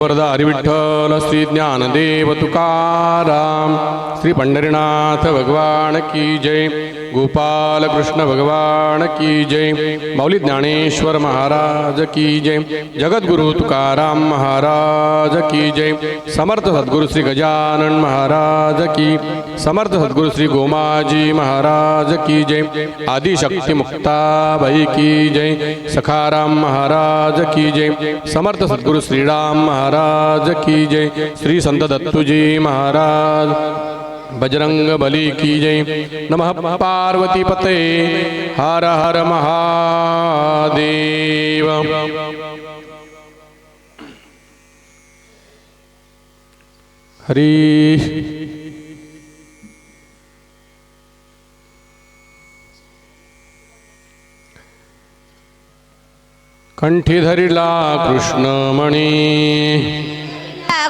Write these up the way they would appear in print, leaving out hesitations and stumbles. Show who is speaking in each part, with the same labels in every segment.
Speaker 1: वरदा हरिविठ्ठल श्री ज्ञानदेव तुकाराम श्री पंढरीनाथ भगवान की जय। गोपाल कृष्ण भगवान की जय। माऊली ज्ञानेश्वर महाराज की जय। जगद्गुरु तुकाराम महाराज की जय। समर्थ सद्गुरु श्री गजानन महाराज की। समर्थ सद्गुरु श्री गोमाजी महाराज की जय। आदिशक्ति मुक्ताबाई की जय। सखाराम महाराज की जय। समर्थ सद्गुरु श्रीराम महाराज की जय। श्री संत दत्तूजी महाराज बजरंग बली की जय। नमः पार्वती पते हर हर महादेव। हरी कंठी धरिला कृष्णमणी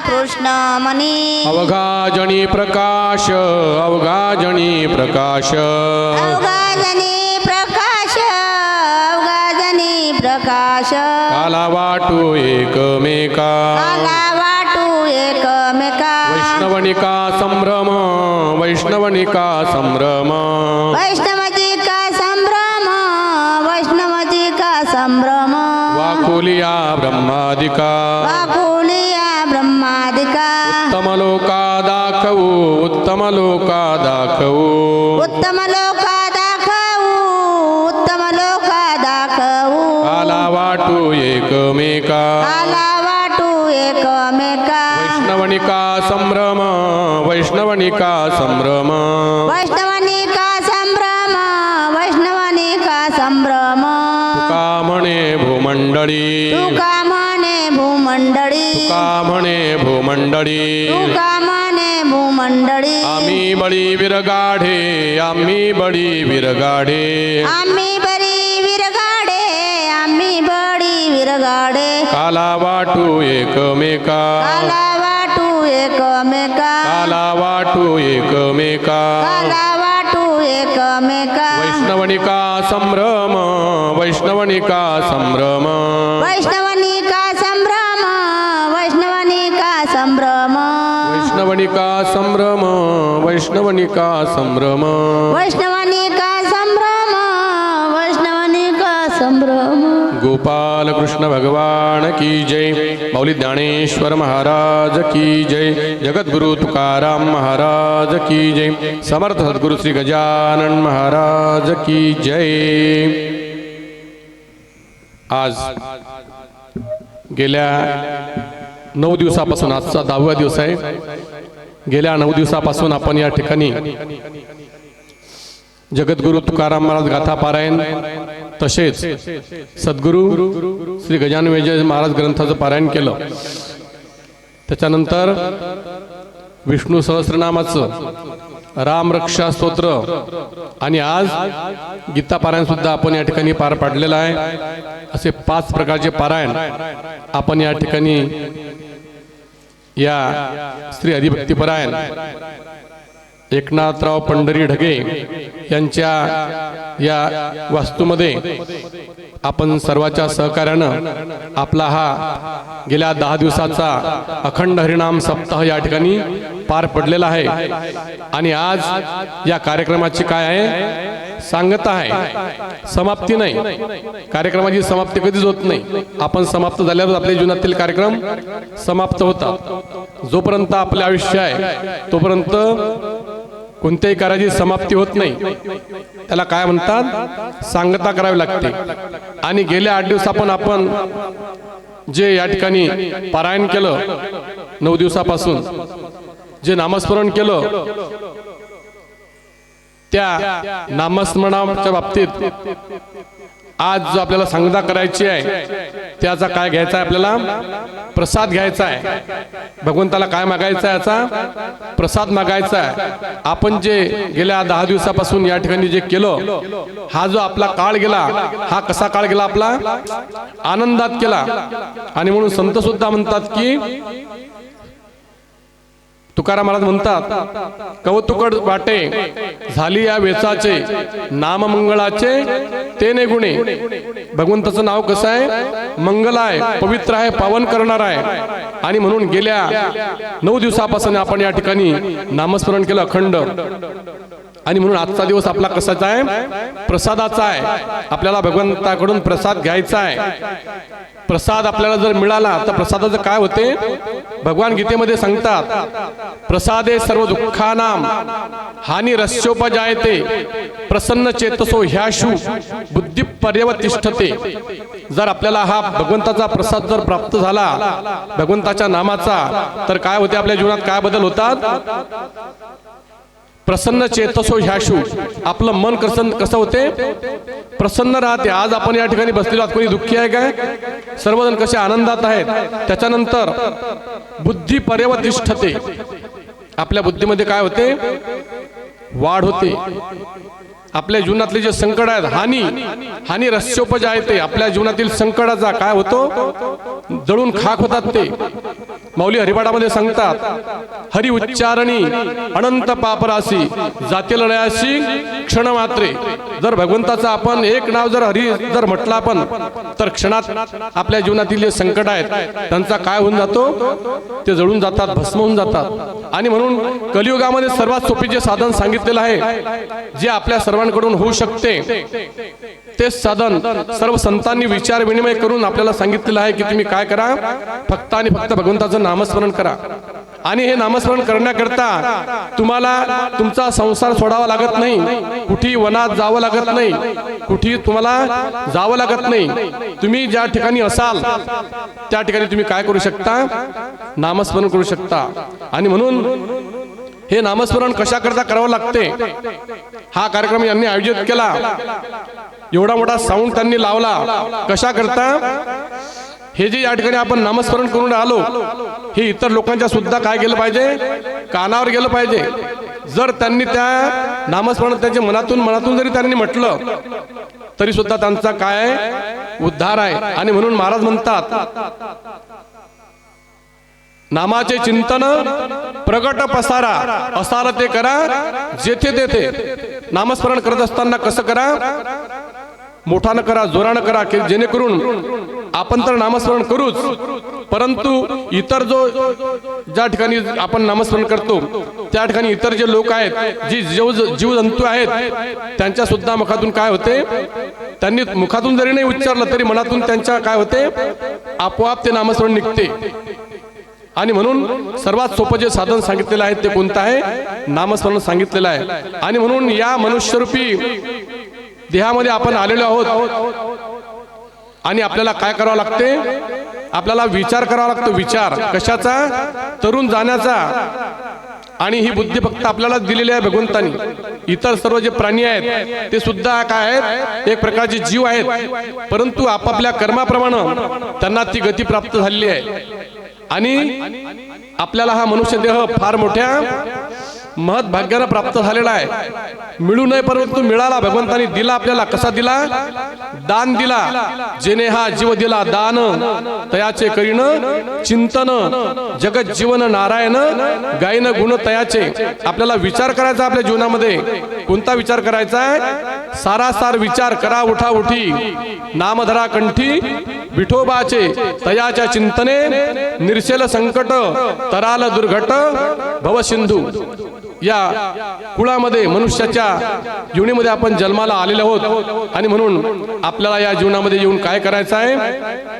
Speaker 2: कृष्णमणी
Speaker 1: अवघाजणी प्रकाश अवघाजणी प्रकाश
Speaker 2: अवघाजनी प्रकाश अवघाजनी प्रकाश
Speaker 1: काला वाटू एकमेका
Speaker 2: आला वाटू एकमेका
Speaker 1: वैष्णवनिका संभ्रम वैष्णवनिका संभ्रम
Speaker 2: वैष्णवजी का संभ्रम वैष्णवजी का संभ्रम
Speaker 1: वाकुलिया ब्रह्मादिका
Speaker 2: वाकुलिया ब्रह्मादिका
Speaker 1: उत्तम लोका दाखवू उत्तम लोका दाखवू
Speaker 2: उत्तम लोका दाखवू उत्तम लोका दाखवू
Speaker 1: काला वाटू एकमेका
Speaker 2: आला वाटू एकमेका
Speaker 1: वैष्णवनिका संभ्रम वैष्णवनिका संभ्रम
Speaker 2: वैष्णवनिका संभ्रम वैष्णवनिका संभ्रम
Speaker 1: तुका म्हणे भूमंडळी
Speaker 2: तुका म्हणे भूमंडळी
Speaker 1: तुका म्हणे भूमंडळी
Speaker 2: तुका म्हणे भूमंडळी
Speaker 1: आम्ही बळी विरगाढे आम्ही बळी विरगाढे
Speaker 2: आम्ही बरी विरगाडे आम्ही बडी विरगाडे
Speaker 1: काला वाटू एकमेका
Speaker 2: काला वाटू एकमेका
Speaker 1: काला वाटू एकमेका
Speaker 2: काला वाटू एकमेका
Speaker 1: वैष्णवनिका संभ्रम वैष्णवनिका संभ्रम
Speaker 2: वैष्णवनिका संभ्रम वैष्णवनिका संभ्रम
Speaker 1: वैष्णवनिका संभ्रम वैष्णवनिका संभ्रम
Speaker 2: वैष्णवनिका संभ्रम वैष्णवनिका संभ्रम
Speaker 1: गोपाल कृष्ण भगवान की जय। माऊली ज्ञानेश्वर महाराज की जय। जगद्गुरु तुकाराम महाराज की जय। समर्थ सद्गुरु श्री गजानन महाराज की जय। आज गेल्या 9 दिवसापासून आजचा 10वा दिवस आहे। गेल्या 9 दिवसापासून आपण या ठिकाणी जगद्गुरु तुकाराम महाराज गाथा पारायण तसेच सद्गुरु श्री गजानन विजय महाराज ग्रंथाचं पारायण केलं। त्याच्यानंतर विष्णू सहस्रनामाचं रामरक्षा स्तोत्र आणि आज गीता पारायण सुद्धा आपण या ठिकाणी पार पाडलेलं आहे। असे 5 प्रकारचे पारायण आपण या ठिकाणी या श्री हरिभक्ती परायण एकनाथराव पंढरी ढगे यांच्या या वास्तूमध्ये आपण सर्वांच्या सहकार्यानं आपला हा गेल्या 10 दिवसाचा अखंड हरिनाम सप्ताह या ठिकाणी पार पडलेला आहे। आणि आज या कार्यक्रमाची काय आहे सांगता आहे, समाप्ती नाही। कार्यक्रमाची समाप्ती कधीच होत नाही। आपण समाप्त झाल्यावर आपल्या जीवनातील कार्यक्रम समाप्त होतात। जोपर्यंत आपले आयुष्य आहे तोपर्यंत कोणत्याही कार्याची समाप्ती होत नाही। त्याला काय म्हणतात सांगता करावी लागते। आणि गेल्या 8 दिवसापासून आपण जे या ठिकाणी पारायण केलं 9 दिवसापासून जे नामस्मरण केलं त्या नामस्मरणाच्या बाबतीत आज जो आपल्याला सांगता करायची आहे त्याचा काय घ्यायचा आहे आपल्याला प्रसाद घ्यायचा आहे। भगवंताला काय मागायचं आहे याचा प्रसाद मागायचा आहे। आपण जे गेल्या 10 दिवसापासून या ठिकाणी जे केलं हा जो आपला काळ गेला हा कसा काळ गेला आपला आनंदात केला। आणि म्हणून संत सुद्धा म्हणतात की तुकाराम महाराज म्हणतात कौतुकड वाटे झाली या वेचाचे नाममंगळाचे तेने गुणे. भगवंताचं नाव कसं आहे? मंगल आहे, पवित्र आहे, पावन करणार आहे. आणि म्हणून गेल्या 9 दिवसापासून आपण या ठिकाणी नामस्मरण केलं अखंड. आणि म्हणून आजचा दिवस आपला कसाचा आहे? प्रसादाचा आहे. आपल्याला भगवंताकडून प्रसाद घ्यायचा आहे. प्रसाद आपल्याला जर मिळाला तर प्रसादाचं काय होते? भगवान गीतेमध्ये सांगतात, प्रसादे सर्व दुःखानां हानी रस्योपजायते प्रसन्न चेतसो ह्याशु बुद्धी पर्यवतिष्ठते. जर आपल्याला हा भगवंताचा प्रसाद जर प्राप्त झाला भगवंताच्या नामाचा, तर काय होते? आपल्या जीवनात काय बदल होतात? प्रसन्न चेतसो ह्याशु. आपलं मन कसं होते? प्रसन्न राहते. आज आपण या ठिकाणी बसलेलो आहोत, कोणी दुःखी आहे काय? सर्वजण कसे आनंदात आहेत. त्याच्यानंतर बुद्धी पर्यवतिष्ठते. आपल्या बुद्धीमध्ये काय होते? वाढ होते. आपल्या जीवनातले जे संकट आहेत, हानी रस्योपजायते. आपल्या जीवनातील संकटाचा काय होतो? जळून खाक होतात ते. माऊली हरिपाठामध्ये सांगतात, हरी उच्चारणी अनंत पापरासी जातील लयासी क्षण मात्रे. जर भगवंताचं आपण एक नाव जर हरी जर म्हटलं आपण, तर क्षणात आपल्या जीवनातील जे संकट आहेत त्यांचा काय होऊन जातो? ते जळून जातात, भस्म होऊन जातात. आणि म्हणून कलियुगामध्ये सर्वात सोपे जे साधन सांगितलेलं आहे, जे आपल्या सर्वांकडून होऊ शकते, तेच साधन सर्व संतांनी विचार विनिमय करून आपल्याला सांगितलेलं आहे की तुम्ही काय करा? फक्त आणि फक्त भगवंताचं नामस्मरण करा. आणि हे नामस्मरण करण्याकरता तुम्हाला तुमचा संसार सोडावा लागत नाही, कुठेही वनात जावं लागत नाही, कुठेही तुम्हाला जावं लागत नाही. तुम्ही ज्या ठिकाणी असाल त्या ठिकाणी तुम्ही काय करू शकता? नामस्मरण करू शकता. आणि म्हणून हे नामस्मरण कशा करता करावं लागते? हा कार्यक्रम यांनी आयोजित केला, एवढा मोठा साऊंड त्यांनी लावला. कशा करता? हे जे या ठिकाणी आपण नामस्मरण करून आलो, हे इतर लोकांच्या सुद्धा काय गेलं पाहिजे? कानावर गेलं पाहिजे. जर त्यांनी त्या नामस्मरण त्यांच्या मनातून जरी त्यांनी म्हटलं तरी सुद्धा त्यांचा काय उद्धार आहे. आणि म्हणून महाराज म्हणतात, नामाचे चिंतन प्रगट पसारा असाल ते करा जेथे तेथे. नामस्मरण करत असताना कसं करा? मोठानं करा, जोरानं करा, की जेणेकरून आपण तर नामस्मरण करूच, परंतु इतर ज्या ठिकाणी आपण नामस्मरण करतो त्या ठिकाणी इतर जे लोक आहेत, जी जीवजंतू आहेत, त्यांच्या सुद्धा मुखातून काय होते? त्यांनी मुखातून जरी नाही उच्चारलं तरी मनातून त्यांच्या काय होते? आपोआप ते नामस्मरण निघते. आणि म्हणून सर्वात सोपं जे साधन सांगितलेलं आहे ते कोणतं आहे? नामस्मरण सांगितलेलं आहे. आणि म्हणून या मनुष्यरूपी देहामध्ये आपण आलेलो आहोत आणि आपल्याला काय करावं लागते? आपल्याला विचार करावा लागतो. विचार कशाचा? तरुण जाण्याचा. आणि ही बुद्धी फक्त आपल्याला दिलेली आहे भगवंतानी. इतर सर्व जे प्राणी आहेत ते सुद्धा काय आहेत? एक प्रकारचे जीव आहेत, परंतु आपापल्या कर्माप्रमाणे त्यांना ती गती प्राप्त झालेली आहे. आणि आपल्याला हा मनुष्य देह फार मोठ्या महत् भाग्यानं प्राप्त झालेला आहे. मिळू नये परंतु मिळाला. भगवंतानी दिला आपल्याला. कसा दिला? दान दिला. जेने हा जीव दिला दान तयाचे करीन चिंतन जगत जीवन नारायण गायन गुण तयाचे. आपल्याला विचार करायचा आपल्या जीवनामध्ये. कोणता विचार करायचा आहे? सारासार विचार करा उठा उठी नामधरा कंठी विठोबाचे तयाच्या चिंतने निर्शेल संकट तराल दुर्घट भवसिंधू. या कुळामध्ये मनुष्याच्या जीवनामध्ये आपण जन्माला आलेले आहोत. आणि म्हणून आपल्याला या जीवनामध्ये येऊन काय करायचं आहे?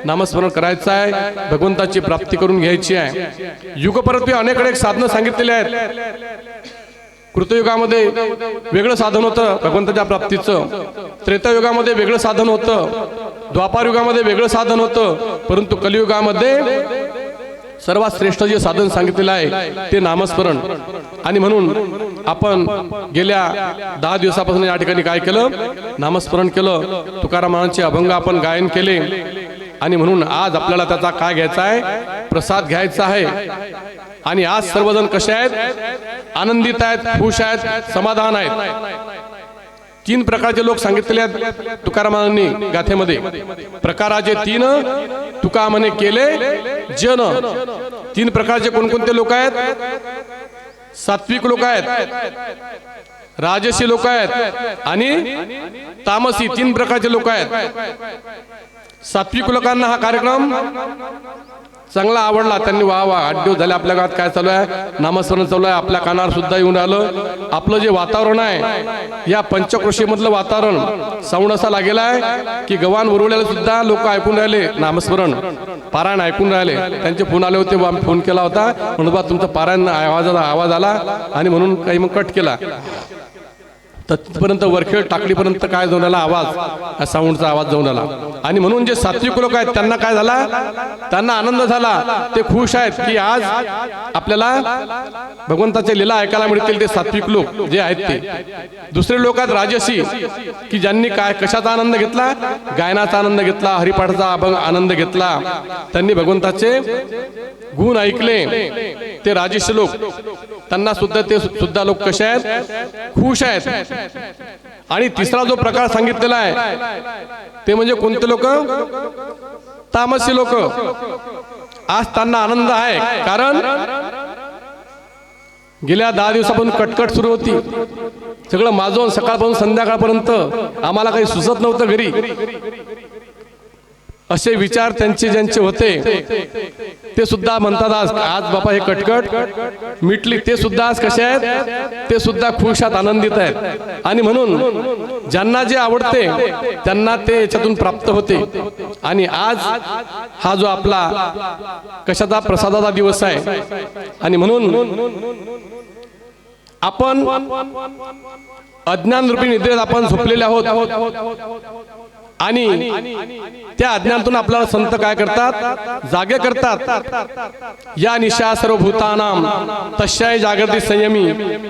Speaker 1: नामस्मरण करायचं आहे. भगवंताची प्राप्ती करून घ्यायची आहे. युगपरत्वे अनेक साधनं सांगितलेली आहेत. कृतयुगामध्ये वेगळं साधन होतं भगवंताच्या प्राप्तीचं, त्रेतायुगामध्ये वेगळं साधन होतं, द्वापार युगामध्ये वेगळं साधन होतं, परंतु कलियुगामध्ये सर्वात श्रेष्ठ जे साधन सांगितलेलं आहे ते नामस्मरण. आणि म्हणून आपण गेल्या 10 दिवसापासून या ठिकाणी काय केलं? नामस्मरण केलं. तुकारामांचे अभंग आपण गायन केले. आणि म्हणून आज आपल्याला त्याचा काय घ्यायचा आहे? प्रसाद घ्यायचा आहे. आणि आज सर्वजण कसे आहेत? आनंदित आहेत, खुश आहेत, समाधान आहेत. 3 प्रकारचे लोक सांगितलेले आहेत तुकारामांनी गाथेमध्ये. प्रकाराचे 3 तुका म्हणे केले जन. 3 प्रकारचे कोणकोणते लोक आहेत? सात्विक लोक आहेत, राजसी लोक आहेत आणि तामसी, 3 प्रकारचे लोक आहेत. सात्विक लोकांना हा कार्यक्रम चांगला आवडला. त्यांनी वा 8 दिवस झाले आपल्या गावात काय चालू आहे, नामस्मरण चालू आहे, आपल्या कानावर सुद्धा येऊन आलं. आपलं जे वातावरण आहे या पंचक्रोशी मधलं वातावरण साऊंड असा लागेला आहे की गव्हाण उरवलेले सुद्धा लोक ऐकून राहिले, नामस्मरण पारायण ऐकून राहिले. त्यांचे फोन आले होते, आम्ही फोन केला होता म्हणून बा तुमचं पारायण आवाज आला आणि म्हणून काही मग कट केला. तिथपर्यंत वरखेळ टाकडीपर्यंत काय जाऊन आला आवाज, साऊंडचा आवाज जाऊन आला. आणि म्हणून जे सात्विक लोक आहेत त्यांना काय झाला, त्यांना आनंद झाला. ते खुश आहेत की आज आपल्याला भगवंताचे लीला ऐकायला मिळतील. ते सात्विक लोक जे आहेत ते. दुसरे लोक आहेत राजसी, की ज्यांनी काय कशाचा आनंद घेतला, गायनाचा आनंद घेतला, हरिपाठाचा आनंद घेतला, त्यांनी भगवंताचे गुण ऐकले. ते राजसी लोक, त्यांना सुद्धा ते सुद्धा लोक कसे आहेत, खुश आहेत. आणि तिसरा जो प्रकार सांगितलेला आहे ते म्हणजे कोणते लोक, तामसी लोक. आज त्यांना आनंद आहे कारण गेल्या 10 दिवसापासून कटकट सुरू होती. सगळं माझून सकाळपासून संध्याकाळपर्यंत आम्हाला काही सुचत नव्हतं घरी. असे विचार त्यांचे ज्यांचे होते ते सुद्धा म्हणतात आज बापा हे कटकट मिटली. ते सुद्धा आज कसे आहेत, ते सुद्धा खुश आहेत, आनंदित आहेत. आणि म्हणून ज्यांना जे आवडते त्यांना ते याच्यातून प्राप्त होते. आणि आज हा जो आपला कशाचा प्रसादाचा दिवस आहे. आणि म्हणून आपण अज्ञान रूपी निद्रेत आपण झोपलेले आहोत. आणि त्या अज्ञानातून आपल्याला संत काय करतात, जागे करतात. या निशा सर्व भूतानाम तस्याय जागृती संयमी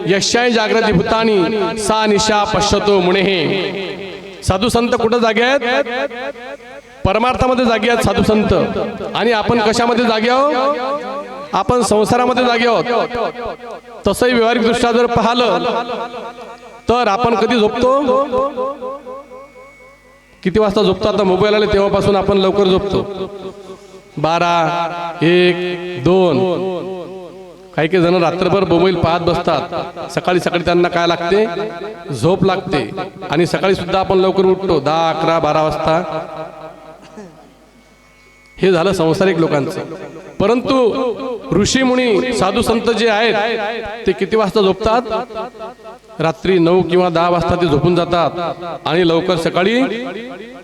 Speaker 1: यशाय जागृती भूतानी सा निशा पश्यतो मुनेहे. साधू संत कुठं जागे आहेत, परमार्थामध्ये जागे आहेत साधू संत. आणि आपण कशामध्ये जागे आहोत, आपण संसारामध्ये जागे आहोत. तसंही व्यावहारिक दृष्ट्या जर पाहिलं तर आपण कधी झोपतो, किती वाजता झोपतो. आता मोबाईल आले तेव्हापासून आपण लवकर झोपतो. 12, 1, 2. काही जण रात्रभर मोबाईल पाहत बसतात. सकाळी त्यांना काय लागते, झोप लागते. आणि सकाळी सुद्धा आपण लवकर उठतो 10, 11, 12 वाजता. हे झालं संसारिक लोकांचं. परंतु ऋषी मुनी साधू संत जे आहेत ते किती वाजता झोपतात, रात्री 9 किंवा 10 वाजता ते झोपून जातात. आणि लवकर सकाळी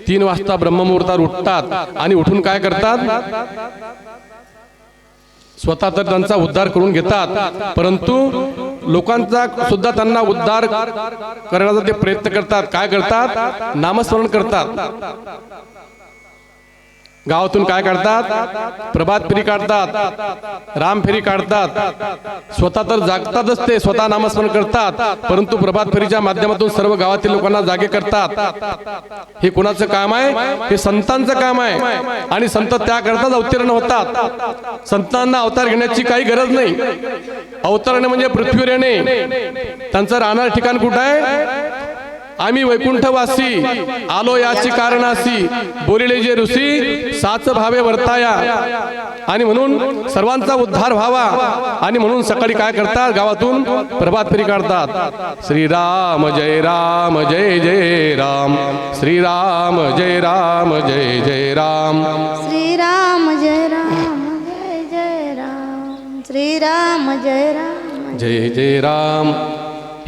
Speaker 1: 3 वाजता ब्रह्ममुहूर्तात उठतात. आणि उठून काय करतात, स्वतः तर त्यांचा उद्धार करून घेतात, परंतु लोकांचा सुद्धा त्यांना उद्धार करण्याचा ते प्रयत्न करतात. काय करतात, नामस्मरण करतात. गावातून काय काढतात, प्रभात फेरी काढतात, राम फेरी काढतात. स्वतः तर जागतातच, ते स्वतः नामस्मरण करतात, परंतु प्रभात फेरीच्या माध्यमातून सर्व गावातील लोकांना जागे करतात. हे कोणाचं काम आहे, हे संतांचं काम आहे. आणि संत त्याकरताच अवतीर्ण होतात. संतांना अवतार घेण्याची काही गरज नाही. अवतरण म्हणजे पृथ्वीवर येणे. त्यांचं राहणार ठिकाण कुठं आहे, आम्ही वैकुंठवासी आलो याची कारणासी बोलिले जे ऋषी साच भावे वर्ताया. आणि म्हणून सर्वांचा उद्धार व्हावा. आणि म्हणून सकाळी काय करतात, गावातून प्रभात फेरी काढतात. श्रीराम जय राम जय जय राम, श्रीराम जय राम जय जय राम,
Speaker 2: श्रीराम जय राम जय जय राम, श्रीराम जय राम
Speaker 1: जय जय राम.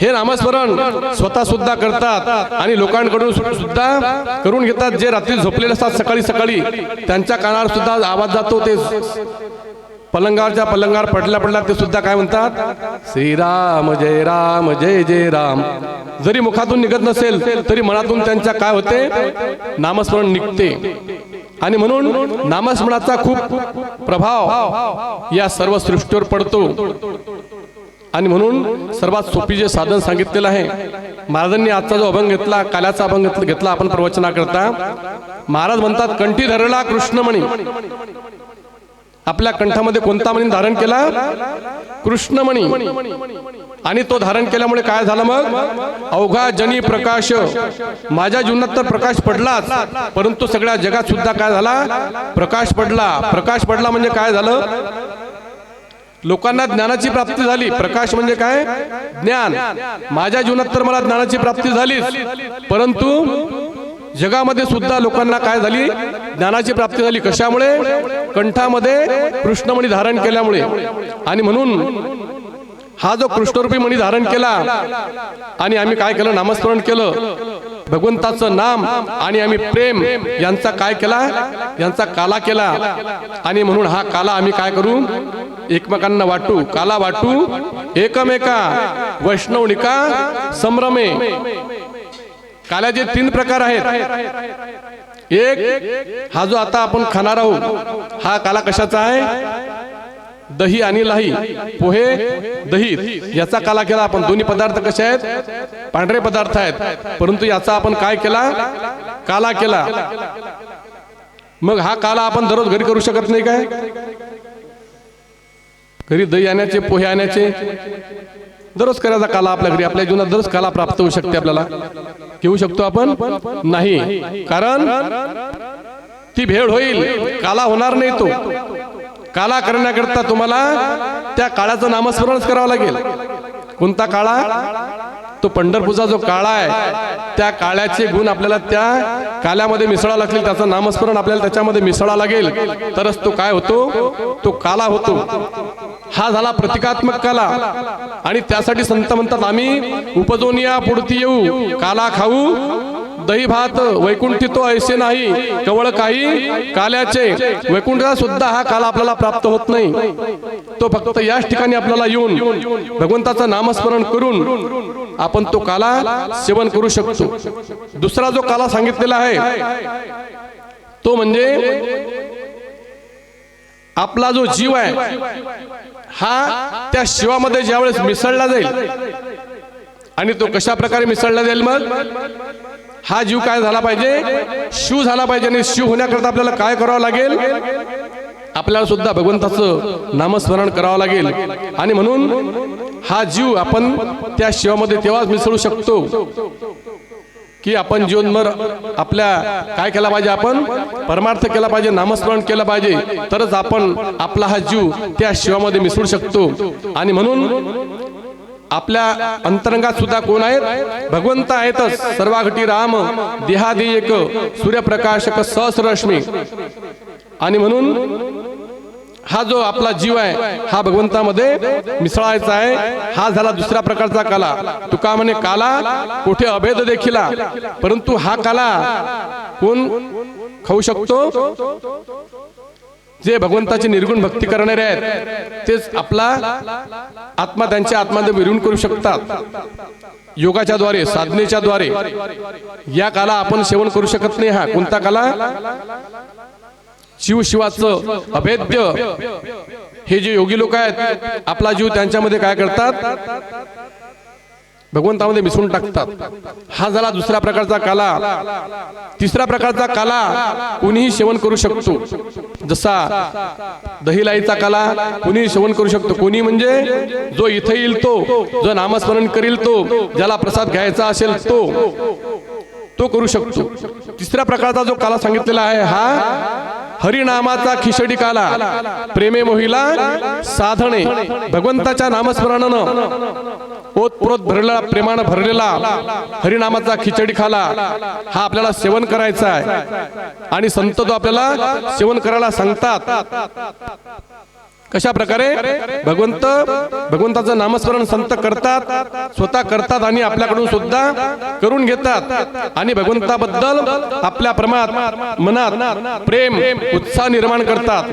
Speaker 1: हे नामस्मरण स्वतः सुद्धा करतात आणि लोकांकडून सुद्धा करून घेतात. जे रात्री झोपलेले असतात सकाळी त्यांच्या कानावर सुद्धा आवाज जातो. ते पलंगावर पडल्या ते सुद्धा काय म्हणतात, श्रीराम जय राम जय जय राम. जरी मुखातून निघत नसेल तरी मनातून त्यांच्या काय होते, नामस्मरण निघते. आणि म्हणून नामस्मरणाचा खूप प्रभाव या सर्व सृष्टीवर पडतो. आणि म्हणून सर्वात सोपी जे साधन सांगितलेलं आहे, महाराजांनी आजचा जो अभंग घेतला, काल्याचा अभंग घेतला आपण प्रवचना करता. महाराज म्हणतात, कंठी धरला कृष्णमणी. आपल्या कंठामध्ये कोणता मणी धारण केला, कृष्णमणी. आणि तो धारण केल्यामुळे काय झालं, मग अवघा जनी प्रकाश. माझ्या जीवनात तर प्रकाश पडलाच, परंतु सगळ्या जगात सुद्धा काय झाला, प्रकाश पडला. प्रकाश पडला म्हणजे काय झालं, लोकांना ज्ञानाची प्राप्ती झाली. प्रकाश म्हणजे काय? ज्ञान. माझ्या जीवनात तर मला ज्ञानाची प्राप्ती झालीच, परंतु जगामध्ये सुद्धा लोकांना काय झाली? ज्ञानाची प्राप्ती झाली. कशामुळे? कंठामध्ये कृष्णमणी धारण केल्यामुळे. आणि म्हणून हा जो कृष्णरूपी मणी धारण केला आणि आम्ही काय केलं? नामस्मरण केलं, भगवंताचं नाम, आणि आम्ही प्रेम यांचा काय केला? यांचा काला केला. आणि म्हणून हा काला आम्ही काय करू? एकमेकांना वाटू. काला वाटू एकमेका वैष्णवनिका संभ्रमे. काल्याचे 3 प्रकार आहेत. एक, हा जो आता आपण खाणार आहोत, हा काला कशाचा आहे? दही आणि लाही, पोहे दही याचा काला केला आपण. दोन्ही पदार्थ कसे आहेत? पांढरे पदार्थ आहेत, परंतु याचा आपण काय केला? काला केला. मग हा काला आपण दररोज घरी करू शकत नाही काय? घरी दही आणायचे, पोहे आणायचे, दररोज करायचा काला आपल्या घरी. आपल्या जीवनात दररोज काला प्राप्त होऊ शकते. आपल्याला घेऊ शकतो आपण? नाही, कारण ती भेळ होईल, काला होणार नाही. तो काला करण्याकरता तुम्हाला त्या काळाचं नामस्मरणच करावं लागेल. कोणता काळा? तो पंढरपूरचा जो काळा आहे, त्या काळ्याचे गुण आपल्याला त्या काल्यामध्ये मिसळावं लागतील. त्याचं नामस्मरण आपल्याला त्याच्यामध्ये मिसळावं लागेल, तरच तो काय होतो? तो काला होतो. हा झाला प्रतिकात्मक काला. आणि त्यासाठी संत म्हणतात, आम्ही उपजोनिया पुढती येऊ, काला खाऊ दही भात वैकुंठी तो ऐसे नाही, केवळ काही काल्याचे. वैकुंठाला सुद्धा हा काला आपल्याला प्राप्त होत नाही. तो फक्त याच ठिकाणी आपल्याला येऊन भगवंताचं नामस्मरण करून आपण तो काला सेवन करू शकतो. दुसरा जो काला सांगितलेला आहे तो म्हणजे आपला जो जीव आहे, हा त्या शिवामध्ये ज्यावेळेस मिसळला जाईल. आणि तो कशा प्रकारे मिसळला जाईल? मग हा जीव काय झाला पाहिजे? शिव झाला पाहिजे. आणि शिव होण्याकरता आपल्याला काय करावं लागेल? आपल्याला सुद्धा भगवंताचं नामस्मरण करावं लागेल. आणि म्हणून हा जीव आपण त्या शिवामध्ये तेव्हाच मिसळू शकतो की आपण जीवनभर आपल्या काय केला पाहिजे? आपण परमार्थ केला पाहिजे, नामस्मरण केलं पाहिजे, तरच आपण आपला हा जीव त्या शिवामध्ये मिसळू शकतो. आणि म्हणून आपल्या अंतरंगात सुद्धा कोण आहेत? भगवंत आहेतच. सर्वाघटी राम देहादी एक, सूर्यप्रकाशक सहस्ररश्मी. आणि म्हणून हा जो आपला जीव आहे हा भगवंतामध्ये मिसळायचा आहे. हा झाला दुसऱ्या प्रकारचा काला. तुका म्हणे काला कुठे अभेद देखिला, परंतु हा काला कोण खाऊ शकतो? जे भगवंताची निर्गुण भक्ती करणारे आहेत तेच आपला आत्मा त्यांच्या आत्म्यामध्ये विलीन करू शकतात. योगाच्या द्वारे, साधनेच्या द्वारे या काला आपण सेवन करू शकत नाही. हा कोणता काला? शिवाचं अभेद्य हे जे योगी लोक आहेत, आपला जीव त्यांच्यामध्ये काय करतात? भगवंतामध्ये मिसळून टाकतात. हा झाला दुसऱ्या प्रकारचा काला. तिसरा प्रकारचा काला कुणीही सेवन करू शकतो. जसा दहीलाईचा काला कुणीही सेवन करू शकतो. कोणी म्हणजे जो इथे येईल तो, जो नामस्मरण करील तो, ज्याला प्रसाद घ्यायचा असेल तो करू शकतो. तिसऱ्या प्रकारचा जो काला सांगितलेला आहे हा हरिनामाचा खिचडी काला. प्रेमे मोहिला साधणे. भगवंताच्या नामस्मरणानं ओतप्रोत भरलेला, प्रेमानं भरलेला हरिनामाचा खिचडी खाला हा आपल्याला सेवन करायचा आहे. आणि संत तो आपल्याला सेवन करायला सांगतात. कशा प्रकारे? भगवंताचं नामस्मरण संत करतात, स्वतः करतात आणि आपल्याकडून सुद्धा करून घेतात. आणि भगवंताबद्दल आपल्या मनात प्रेम, उत्साह निर्माण करतात.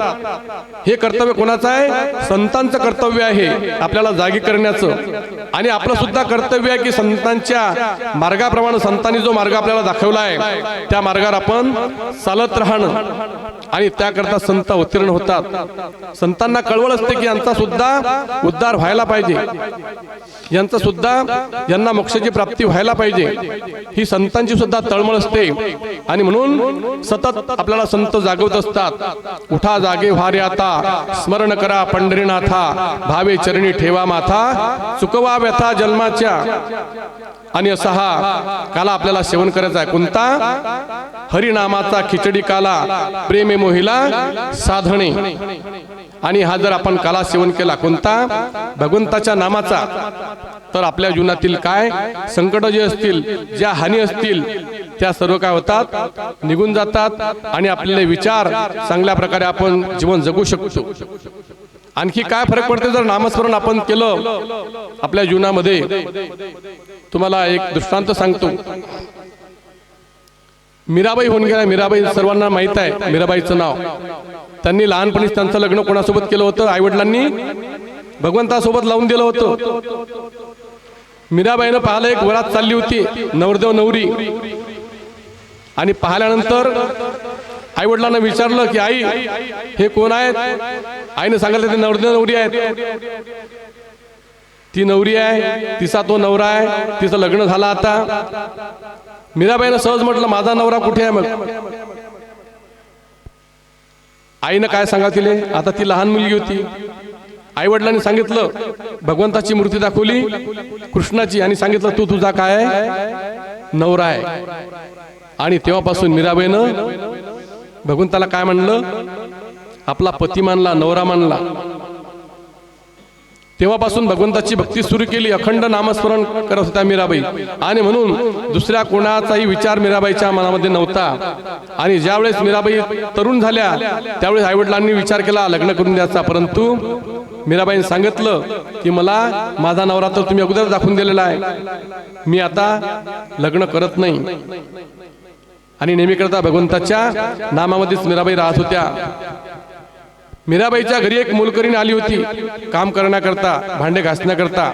Speaker 1: हे कर्तव्य कोणाचं आहे? संतांचं कर्तव्य आहे आपल्याला जागी करण्याचं. आणि आपलं सुद्धा कर्तव्य आहे की संतांच्या मार्गाप्रमाणे, संतांनी जो मार्ग आपल्याला दाखवला आहे त्या मार्गावर आपण चालत राहणं. आणि त्याकरता संत उत्तीर्ण होतात. संतांना कळवळ असते की यांचा सुद्धा उद्धार व्हायला पाहिजे, यांचा सुद्धा, यांना मोक्षाची प्राप्ती व्हायला पाहिजे, ही संतांची सुद्धा तळमळ असते. आणि म्हणून सतत आपल्याला संत जागवत असतात. उठा जागे व्हारे आता, स्मरण करा पंढरीनाथा, भावे चरणी ठेवा माथा, चुकवा व्यथा जन्माच्या. आणि असा हा काला आपल्याला सेवन करायचा आहे. कोणता? हरिनामाचा खिचडी काला. प्रेमे मोहिला साधणे. आणि हा जर आपण काला सेवन केला कोणता भगवंताच्या नामाचा तर आपल्या जीवनातील काय संकट जे असतील ज्या हानी असतील त्या सर्व काय होतात निघून जातात आणि आपले विचार चांगल्या प्रकारे आपण जीवन जगू शकतो। आणखी काय फरक पडते जर नामस्मरण आपण केलं आपल्या जीवनामध्ये। तुम्हाला एक दृष्टांत सांगतो। मीराबाई होऊन गेल्या। मीराबाई सर्वांना माहित आहे मीराबाईचं नाव। त्यांनी लहानपणीच त्यांचं लग्न कोणासोबत केलं होतं आई वडिलांनी भगवंतासोबत लावून दिलं होतं। मीराबाईनं पाहिलं एक वरात चालली होती नवरदेव नवरी आणि पाहिल्यानंतर आई वडिलांना विचारलं की आई हे कोण आहेत। आईने सांगितलं ते नवरदेव नवरी आहेत। ती नवरी आहे तिचा तो नवरा आहे तिचं लग्न झालं आता। मीराबाईनं सहज म्हटलं माझा नवरा कुठे आहे। मग आईनं काय सांगा तिले आता ती लहान मुलगी होती। आई वडिलांनी सांगितलं भगवंताची मूर्ती दाखवली कृष्णाची आणि सांगितलं तू तुझा काय नवरा आहे। आणि तेव्हापासून मीराबाईनं भगवंताला काय म्हणलं आपला पती मानला नवरा मानला। तेव्हापासून भगवंताची भक्ती सुरू केली। अखंड नामस्मरण करत होत्या मीराबाई आणि म्हणून दुसऱ्या कोणाचाही विचार मीराबाईच्या मनामध्ये नव्हता। आणि ज्यावेळेस मीराबाई तरुण झाल्या त्यावेळेस आईवडिलांनी विचार केला लग्न करून द्यायचा, परंतु मीराबाईंनी सांगितलं की मला माझा नवरा तर तुम्ही अगोदर दाखवून दिलेला आहे, मी आता लग्न करत नाही। आणि नेहमी करता भगवंताच्या नामामध्येच मीराबाई राहत होत्या। मीराबाईच्या घरी एक मोलकरीण आली होती काम करण्याकरता भांडे घासण्याकरता।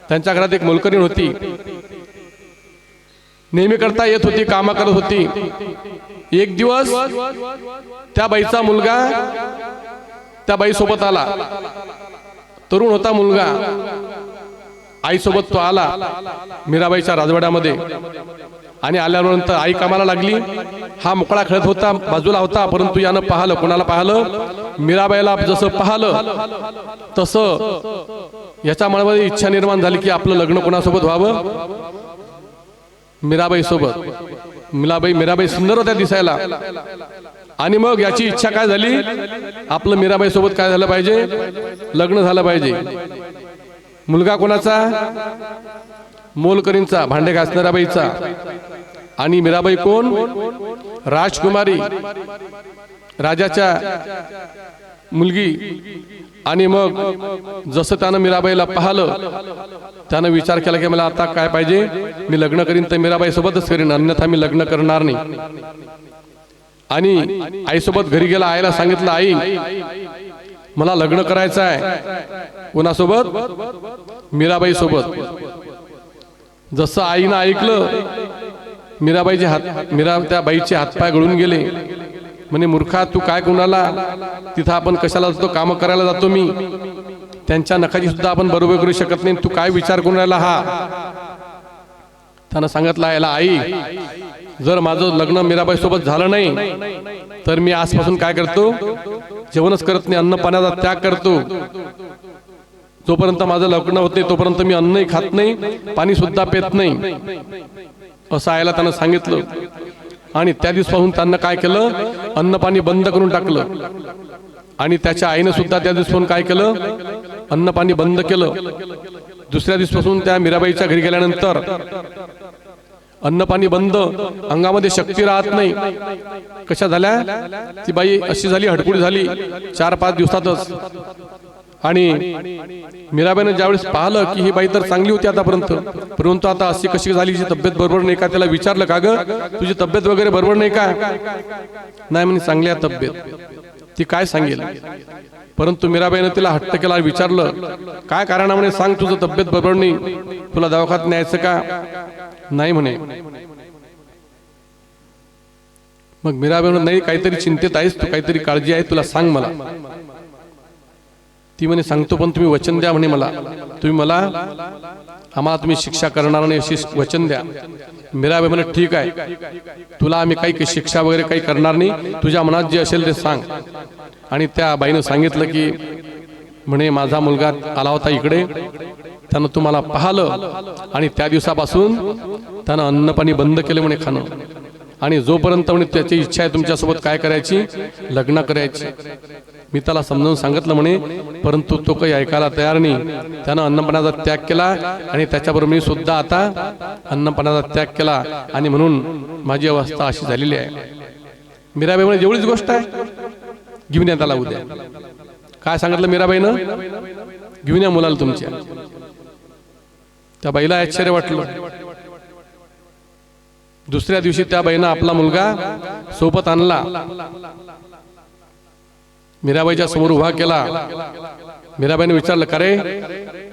Speaker 1: त्यांच्या घरात एक मोलकरीण होती नेहमी करता येत होती काम करत होती। एक दिवस त्या बाईचा मुलगा त्या बाई सोबत आला। तरुण होता मुलगा आई सोबत तो आला मीराबाईच्या राजवाड्यामध्ये आणि आल्यानंतर आई कामाला लागली। हा मोकळा खेळत होता बाजूला होता, परंतु यानं पाहिलं कोणाला पाहिलं मीराबाईला जसं पाहिलं तसं याच्या मनामध्ये इच्छा निर्माण झाली की आपलं लग्न कोणासोबत व्हावं मीराबाई सोबत। मीराबाई सुंदर होत्या दिसायला आणि मग याची इच्छा काय झाली आपलं मीराबाई सोबत काय झालं पाहिजे लग्न झालं पाहिजे। मुलगा कोणाचा मोलकरींचा भांडे घासणाऱ्या बाईचा आणि मीराबाई कोण राजकुमारी राजाच्या मुलगी। आणि मग जसं त्यानं मीराबाईला पाहिलं त्यानं विचार केला की मला आता काय पाहिजे मी लग्न करीन तर मीराबाई सोबतच करीन अन्यथा मी लग्न करणार नाही। आणि आईसोबत घरी गेला आईला सांगितलं आई मला लग्न करायचं आहे कोणासोबत मीराबाई सोबत। जसं आईनं ऐकलं त्या बाईचे हातपाय गळून गेले। म्हणे मूर्खा तू काय कुणाला तिथं आपण कशाला जातो काम करायला जातो मी त्यांच्या नखाची सुद्धा आपण बरोबर करू शकत नाही तू काय विचार करून राहिला हा। त्यानं सांगितलं याला आई जर माझं लग्न मीराबाई सोबत झालं नाही तर मी आजपासून काय करतो जेवणच करत नाही अन्न पाण्याचा त्याग करतो। जोपर्यंत माझं लग्न होत नाही तोपर्यंत मी अन्नही खात नाही पाणी सुद्धा पेत नाही असं आईला त्यानं सांगितलं। आणि त्या दिवसापासून त्यांना काय केलं अन्न पाणी बंद करून टाकलं। आणि त्याच्या आईने सुद्धा त्या दिवसापासून काय केलं अन्न पाणी बंद केलं। दुसऱ्या दिवसापासून त्या मीराबाईच्या घरी गेल्यानंतर अन्न पाणी बंद अंगामध्ये शक्ती राहत नाही। कशा झाल्या ती बाई अशी झाली हडकुडी झाली 4-5 दिवसातच। आणि मीराबाईने ज्यावेळेस पाहिलं की ही बाई तर चांगली होती आतापर्यंत, परंतु आता अशी कशी झाली हिची तब्येत बरोबर नाही का। त्याला विचारलं का ग तुझी तब्येत वगैरे बरोबर नाही का। नाही म्हणे चांगली आहे तब्येत। ती काय सांगेल, परंतु मीराबाईने तिला हट्ट केला विचारलं काय कारण म्हणे सांग तुझं तब्येत बरोबर नाही तुला दवाखान्यात न्यायचं का। नाही म्हणे। मग मीराबाई नाही काहीतरी चिंतेत आहेस तू काहीतरी काळजी आहे तुला सांग मला। ती म्हणे सांगतो पण तुम्ही वचन द्या म्हणे मला तुम्ही मला आम्हाला तुम्ही शिक्षा करणार नाही अशी वचन द्या। मीराबाई म्हणे ठीक आहे तुला आम्ही काही शिक्षा वगैरे काही करणार नाही तुझ्या मनात जे असेल ते सांग। आणि त्या बाईनं सांगितलं की म्हणे माझा मुलगा आला होता इकडे त्यानं तुम्हाला पाहिलं आणि त्या दिवसापासून त्यानं अन्न पाणी बंद केलं म्हणे खाणं। आणि जोपर्यंत म्हणे त्याची इच्छा आहे तुमच्यासोबत काय करायची लग्न करायची। मी त्याला समजावून सांगितलं म्हणे, परंतु तो काही ऐकायला तयार नाही. त्यानं अन्नपानाचा त्याग केला आणि त्याच्याबरोबर मी सुद्धा आता अन्नपानाचा त्याग केला आणि म्हणून माझी अवस्था अशी झालेली आहे. मीराबाई म्हणे जेवढीच गोष्ट आहे घेऊन या त्याला उद्या. काय सांगितलं मीराबाईनं? घेऊन या मुलाला तुमच्या. त्या बाईला आश्चर्य वाटलं. दुसऱ्या दिवशी त्या बाईनं आपला मुलगा सोबत आणला, मीराबाईच्या समोर उभा केला. मीराबाईने विचारलं, का रे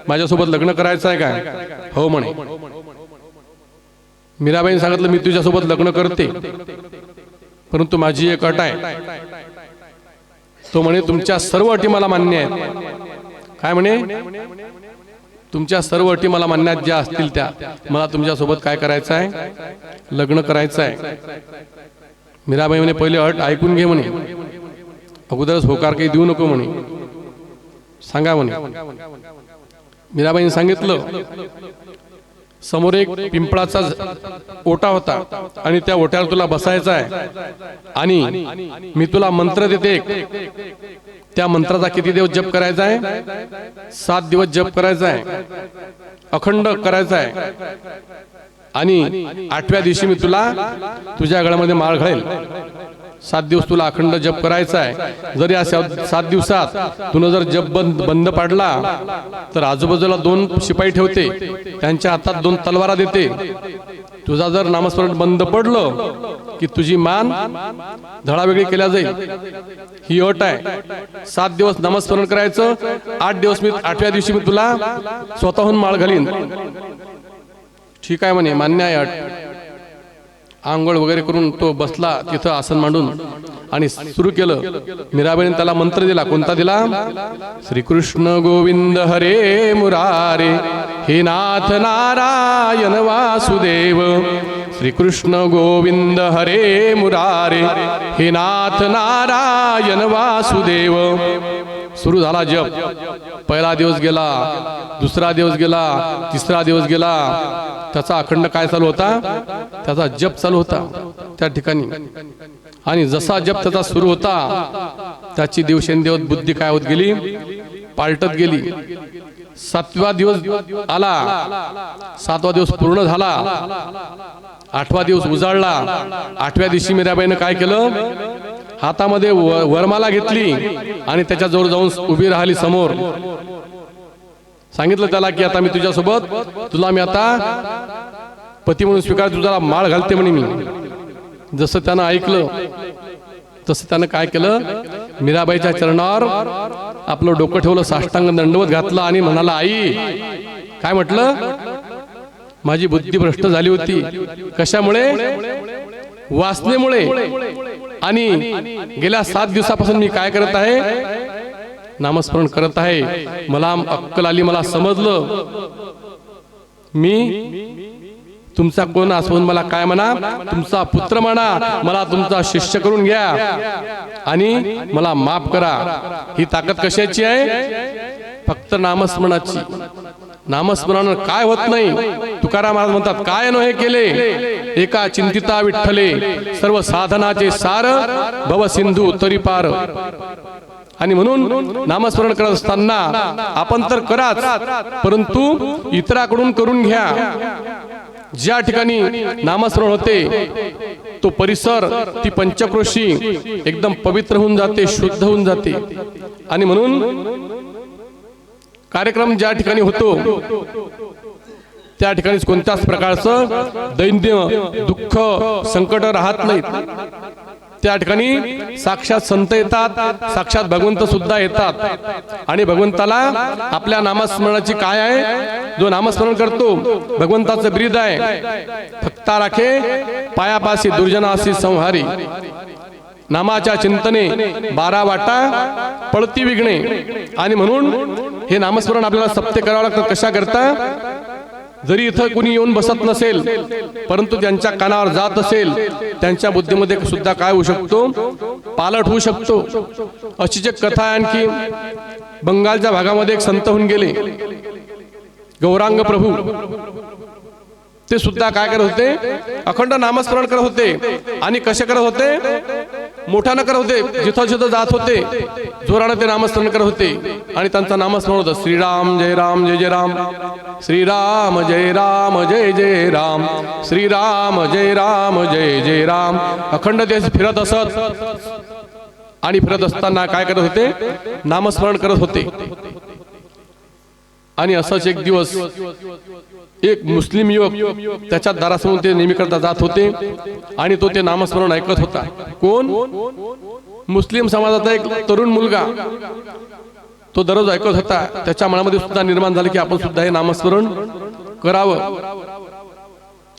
Speaker 1: माझ्यासोबत लग्न करायचं आहे काय? हो म्हणे. मीराबाईने सांगितलं, मी तुझ्यासोबत लग्न करते, परंतु माझी एक अट आहे. तो म्हणे तुमच्या सर्व अटी मला मान्य आहेत. काय म्हणे? तुमच्या सर्व अटी मला मान्य आहेत ज्या असतील त्या. मला तुमच्यासोबत काय करायचं आहे? लग्न करायचं आहे. मीराबाई म्हणे पहिले अट ऐकून घे म्हणे, अगोदरच होकार काही देऊ नको म्हणे, सांगा म्हणे. मीराबाईने सांगितलं, समोर एक पिंपळाचा ओटा होता आणि त्या ओट्यावर तुला बसायचं आहे आणि मी तुला मंत्र देते. त्या मंत्राचा किती दिवस जप करायचा आहे? 7 दिवस जप करायचा आहे, अखंड करायचा आहे. आणि 8व्या दिवशी मी तुला तुझ्या गळ्यामध्ये माळ घालेल. 7 दिवस तुला अखंड जप करायचा आहे. जर या 7 दिवसात तुला जर जप बंद पाडला तर आजूबाजूला 2 शिपाई ठेवते, त्यांच्या हातात 2 तलवारा देते. तुझा जर नामस्मरण बंद पडलं की तुझी मान धडावेगळी केल्या जाईल. ही अट आहे. 7 दिवस नामस्मरण करायचं, 8व्या दिवशी मी तुला स्वतःहून माळ घालीन. ठीक आहे म्हणे, मान्य आहे अट. आंघोळ वगैरे करून तो बसला तिथं आसन मांडून आणि सुरू केलं. मीराबाईने त्याला मंत्र दिला. कोणता दिला? श्रीकृष्ण गोविंद हरे मुरारे, हे नाथ नारायण वासुदेव. श्रीकृष्ण गोविंद हरे मुरारे, हे नाथ नारायण वासुदेव. सुरू झाला जप. पहिला दिवस गेला, दुसरा दिवस गेला, तिसरा दिवस गेला. त्याचा अखंड काय चालू होता? त्याचा जप चालू होता त्या ठिकाणी. आणि जसा जप त्याचा सुरू होता त्याची दिवसेंदिवस बुद्धी काय होत गेली? पालटत गेली. 7वा दिवस आला, 7वा दिवस पूर्ण झाला, 8वा दिवस उजाडला. 8व्या दिवशी मीराबाईनं काय केलं? हातामध्ये वरमाला घेतली आणि त्याच्या जवळ जाऊन उभी राहिली समोर. सांगितलं त्याला की आता मी तुझ्यासोबत, तुला मी आता पती म्हणून स्वीकार, तुझ्याला माळ घालते म्हणे मी. जसं त्यानं ऐकलं तसं त्यानं काय केलं? मीराबाईच्या चरणावर आपलं डोकं ठेवलं, साष्टांग दंडवत घातलं आणि म्हणाला, आई. काय म्हटलं? माझी बुद्धी भ्रष्ट झाली होती. कशामुळे? वासनेमुळे. आणि गेल्या 7 दिवसापासून मी काय करत आहे? नामस्मरण करत आहे. मला अक्कल आली, मला समजलं मी तुमचा कोण असून मला काय म्हणा? तुमचा पुत्र म्हणा, मला तुमचा शिष्य करून घ्या आणि मला माफ करा. ही ताकद कशाची आहे? फक्त नामस्मरणाची. नामस्मरणानं काय होत नाही? तुकाराम महाराज म्हणतात, काय न हे केले एका चिंतिता विठ्ठले, सर्व साधनाचे सार भव सिंधू तरी पार. आणि म्हणून नामस्मरण करत असताना आपण तर कराच, परंतु इतराकडून करून घ्या. ज्या ठिकाणी नामस्मरण होते तो परिसर, ती पंचक्रोशी एकदम पवित्र होऊन जाते, शुद्ध होऊन जाते. आणि म्हणून कार्यक्रम ज्या ठिकाणी होतो त्या ठिकाणी कोणत्याच प्रकारचं दैन्य, दुःख, संकट राहत नाहीत. त्या ठिकाणी साक्षात संत येतात, साक्षात भगवंत सुद्धा येतात. आणि भगवंताला आपल्या नामस्मरणाची काय आहे? जो नामस्मरण करतो भगवंताचं ब्रीद आहे, फक्ता राखे पायापासी दुर्जनासी संहारी. नामाच्या चिंतने 12 वाटा पळती विघ्ने. आणि म्हणून हे नामस्मरण आपल्याला सप्ते करावं लागतं. कशा करता? जरी इथं कुणी येऊन बसत नसेल, परंतु ज्यांच्या कानावर जात असेल त्यांच्या बुद्धीमध्ये सुद्धा काय होऊ शकतो? पालट होऊ शकतो. अशीच एक कथा आहे आणखी. बंगालच्या भागामध्ये एक संत होऊन गेले, गौरांग प्रभू. ते सुद्धा काय करत होते? अखंड नामस्मरण करत होते. आणि कसे करत होते? मोठ्यानं करत होते. जिथं जिथं जात होते जोराने ते नामस्मरण करत होते आणि त्यांचं नामस्मरण होतं श्रीराम जय राम जय जय राम, श्रीराम जय राम जय जय राम, श्रीराम जय राम जय जय राम. अखंड ते फिरत असत आणि फिरत असताना काय करत होते, नामस्मरण करत होते. आणि असंच एक दिवस एक मुस्लिम युवक त्याच्या दारासमोर ते नेहमी करता जात होते आणि तो ते नामस्मरण ऐकत होता. कोण? मुस्लिम समाजाचा एक तरुण मुलगा. तो दररोज ऐकत होता. त्याच्या मनामध्ये सुद्धा निर्माण झालं की आपण सुद्धा हे नामस्मरण करावं.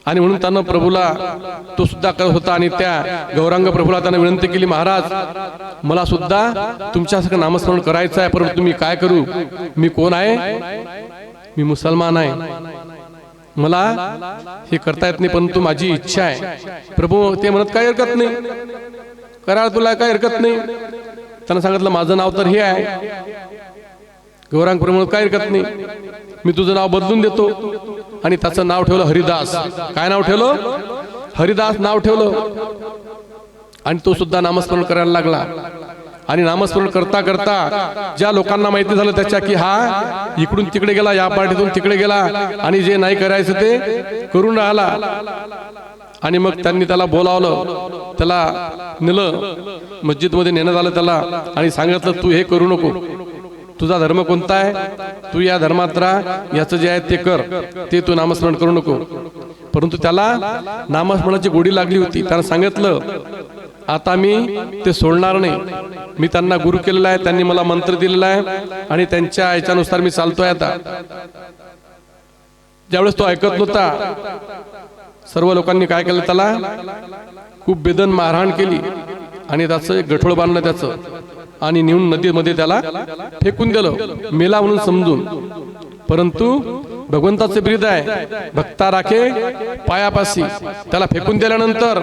Speaker 1: आणि म्हणून त्यानं प्रभूला तो सुद्धा करत होता. आणि त्या गौरांग प्रभूला त्यानं विनंती केली, महाराज मला सुद्धा तुमच्यासारखं नामस्मरण करायचं आहे, परंतु मी काय करू? मी कोण आहे? मी मुसलमान आहे, मला हे करता येत नाही, परंतु माझी इच्छा आहे. प्रभू ते म्हणत काय हरकत नाही, करा, तुला काय हरकत नाही. त्यानं सांगितलं माझं नाव तर हे आहे. गौरांग प्रभू काय हरकत नाही, मी तुझं नाव बदलून देतो. आणि त्याचं नाव ठेवलं हरिदास. काय नाव ठेवलं? हरिदास नाव ठेवलं. आणि तो सुद्धा नामस्मरण करायला लागला. आणि नामस्मरण करता करता ज्या लोकांना माहिती झालं त्याच्या की हा इकडून तिकडे गेला, या पार्टीतून तिकडे गेला आणि जे नाही करायचं ते करून राहिला. आणि मग त्यांनी त्याला बोलावलं, त्याला नेलं मस्जिदमध्ये, नेण्यात आलं त्याला आणि सांगितलं तू हे करू नको, तुझा धर्म कोणता आहे, तू या धर्मात राहा, याचं जे आहे ते कर, ते तू नामस्मरण करू नको. परंतु त्याला नामस्मरणाची गोडी लागली होती. त्यानं सांगितलं आता मी ते सोडणार नाही, मी त्यांना गुरु केलेला आहे, त्यांनी मला मंत्र दिलेला आहे आणि त्यांच्या याच्यानुसार मी चालतोय. आता ज्यावेळेस तो ऐकत नव्हता, सर्व लोकांनी काय केलं, त्याला खूप बेदन मारहाण केली आणि त्याचं एक गठोळ बांधलं त्याचं आणि नेऊन नदीमध्ये त्याला फेकून दिलं, मेला म्हणून समजून. परंतु भगवंताचे ब्रीद आहे, भक्ता राखे पायापाशी. त्याला फेकून दिल्यानंतर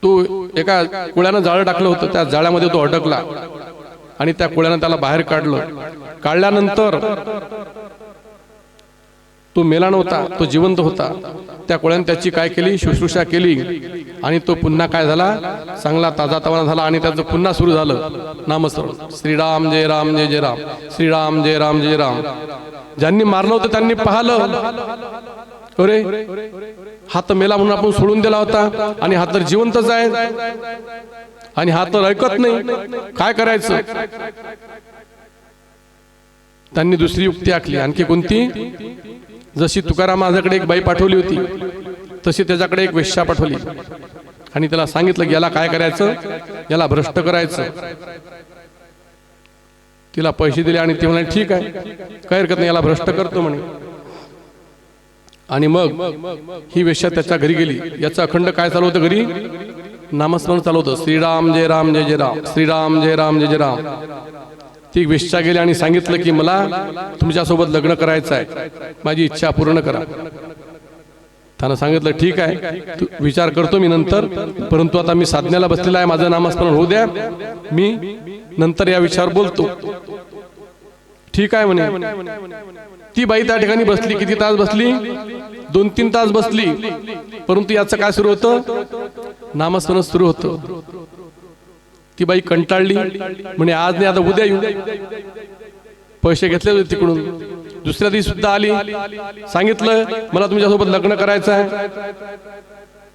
Speaker 1: तो एका कुळ्यानं जाळं टाकलं होतं, त्या जाळ्यामध्ये तो अडकला आणि त्या कुळ्यानं त्याला बाहेर काढलं. काढल्यानंतर तो मेला नव्हता, तो जिवंत होता. त्या कोळ्याने त्याची काय केली, शुश्रूषा केली आणि तो पुन्हा काय झाला, चांगला ताजातवाना झाला आणि त्याचं पुन्हा सुरू झालं नामस्मरण. श्रीराम जय राम जय जय राम, श्रीराम जय राम जय राम. ज्यांनी मारलं होतं त्यांनी पाहिलं, अरे हा तर मेला म्हणून आपण सोडून दिला होता आणि हा तर जिवंतच आहे आणि हा तर ऐकत नाही, काय करायचं? त्यांनी दुसरी युक्ती आखली. आणखी कोणती? जशी तुकाराम माझ्याकडे एक बाई पाठवली होती, तशी त्याच्याकडे एक वेश्या पाठवली आणि त्याला सांगितलं की याला काय करायचं, याला भ्रष्ट करायचं. तिला पैसे दिले आणि ती म्हणाली ठीक आहे, काय हरकत नाही, याला भ्रष्ट करतो म्हणे. आणि मग ही वेश्या त्याच्या घरी गेली. याचं अखंड काय चालू होतं घरी? नामस्मरण चालू होतं, श्रीराम जय राम जय जय राम, श्रीराम जय राम जय जय राम. ती वेश्या गेली आणि सांगितलं की मला तुमच्यासोबत लग्न करायचं आहे, माझी इच्छा पूर्ण करा. त्यानं सांगितलं ठीक आहे, तू विचार करतो मी नंतर, परंतु आता मी साधण्याला बसलेला आहे, माझं नामस्मरण होऊ द्या, मी नंतर या विषयावर बोलतो. ठीक आहे म्हणे. ती बाई त्या ठिकाणी बसली. किती तास बसली? 2-3 तास बसली. परंतु याचं काय सुरू होतं? नामस्मरण सुरू होतं. ती बाई कंटाळली, म्हणे आज नाही आता उद्या येऊ. पैसे घेतले होते तिकडून. दुसऱ्या दिवशी सुद्धा आली, सांगितलं मला तुमच्यासोबत लग्न करायचं आहे.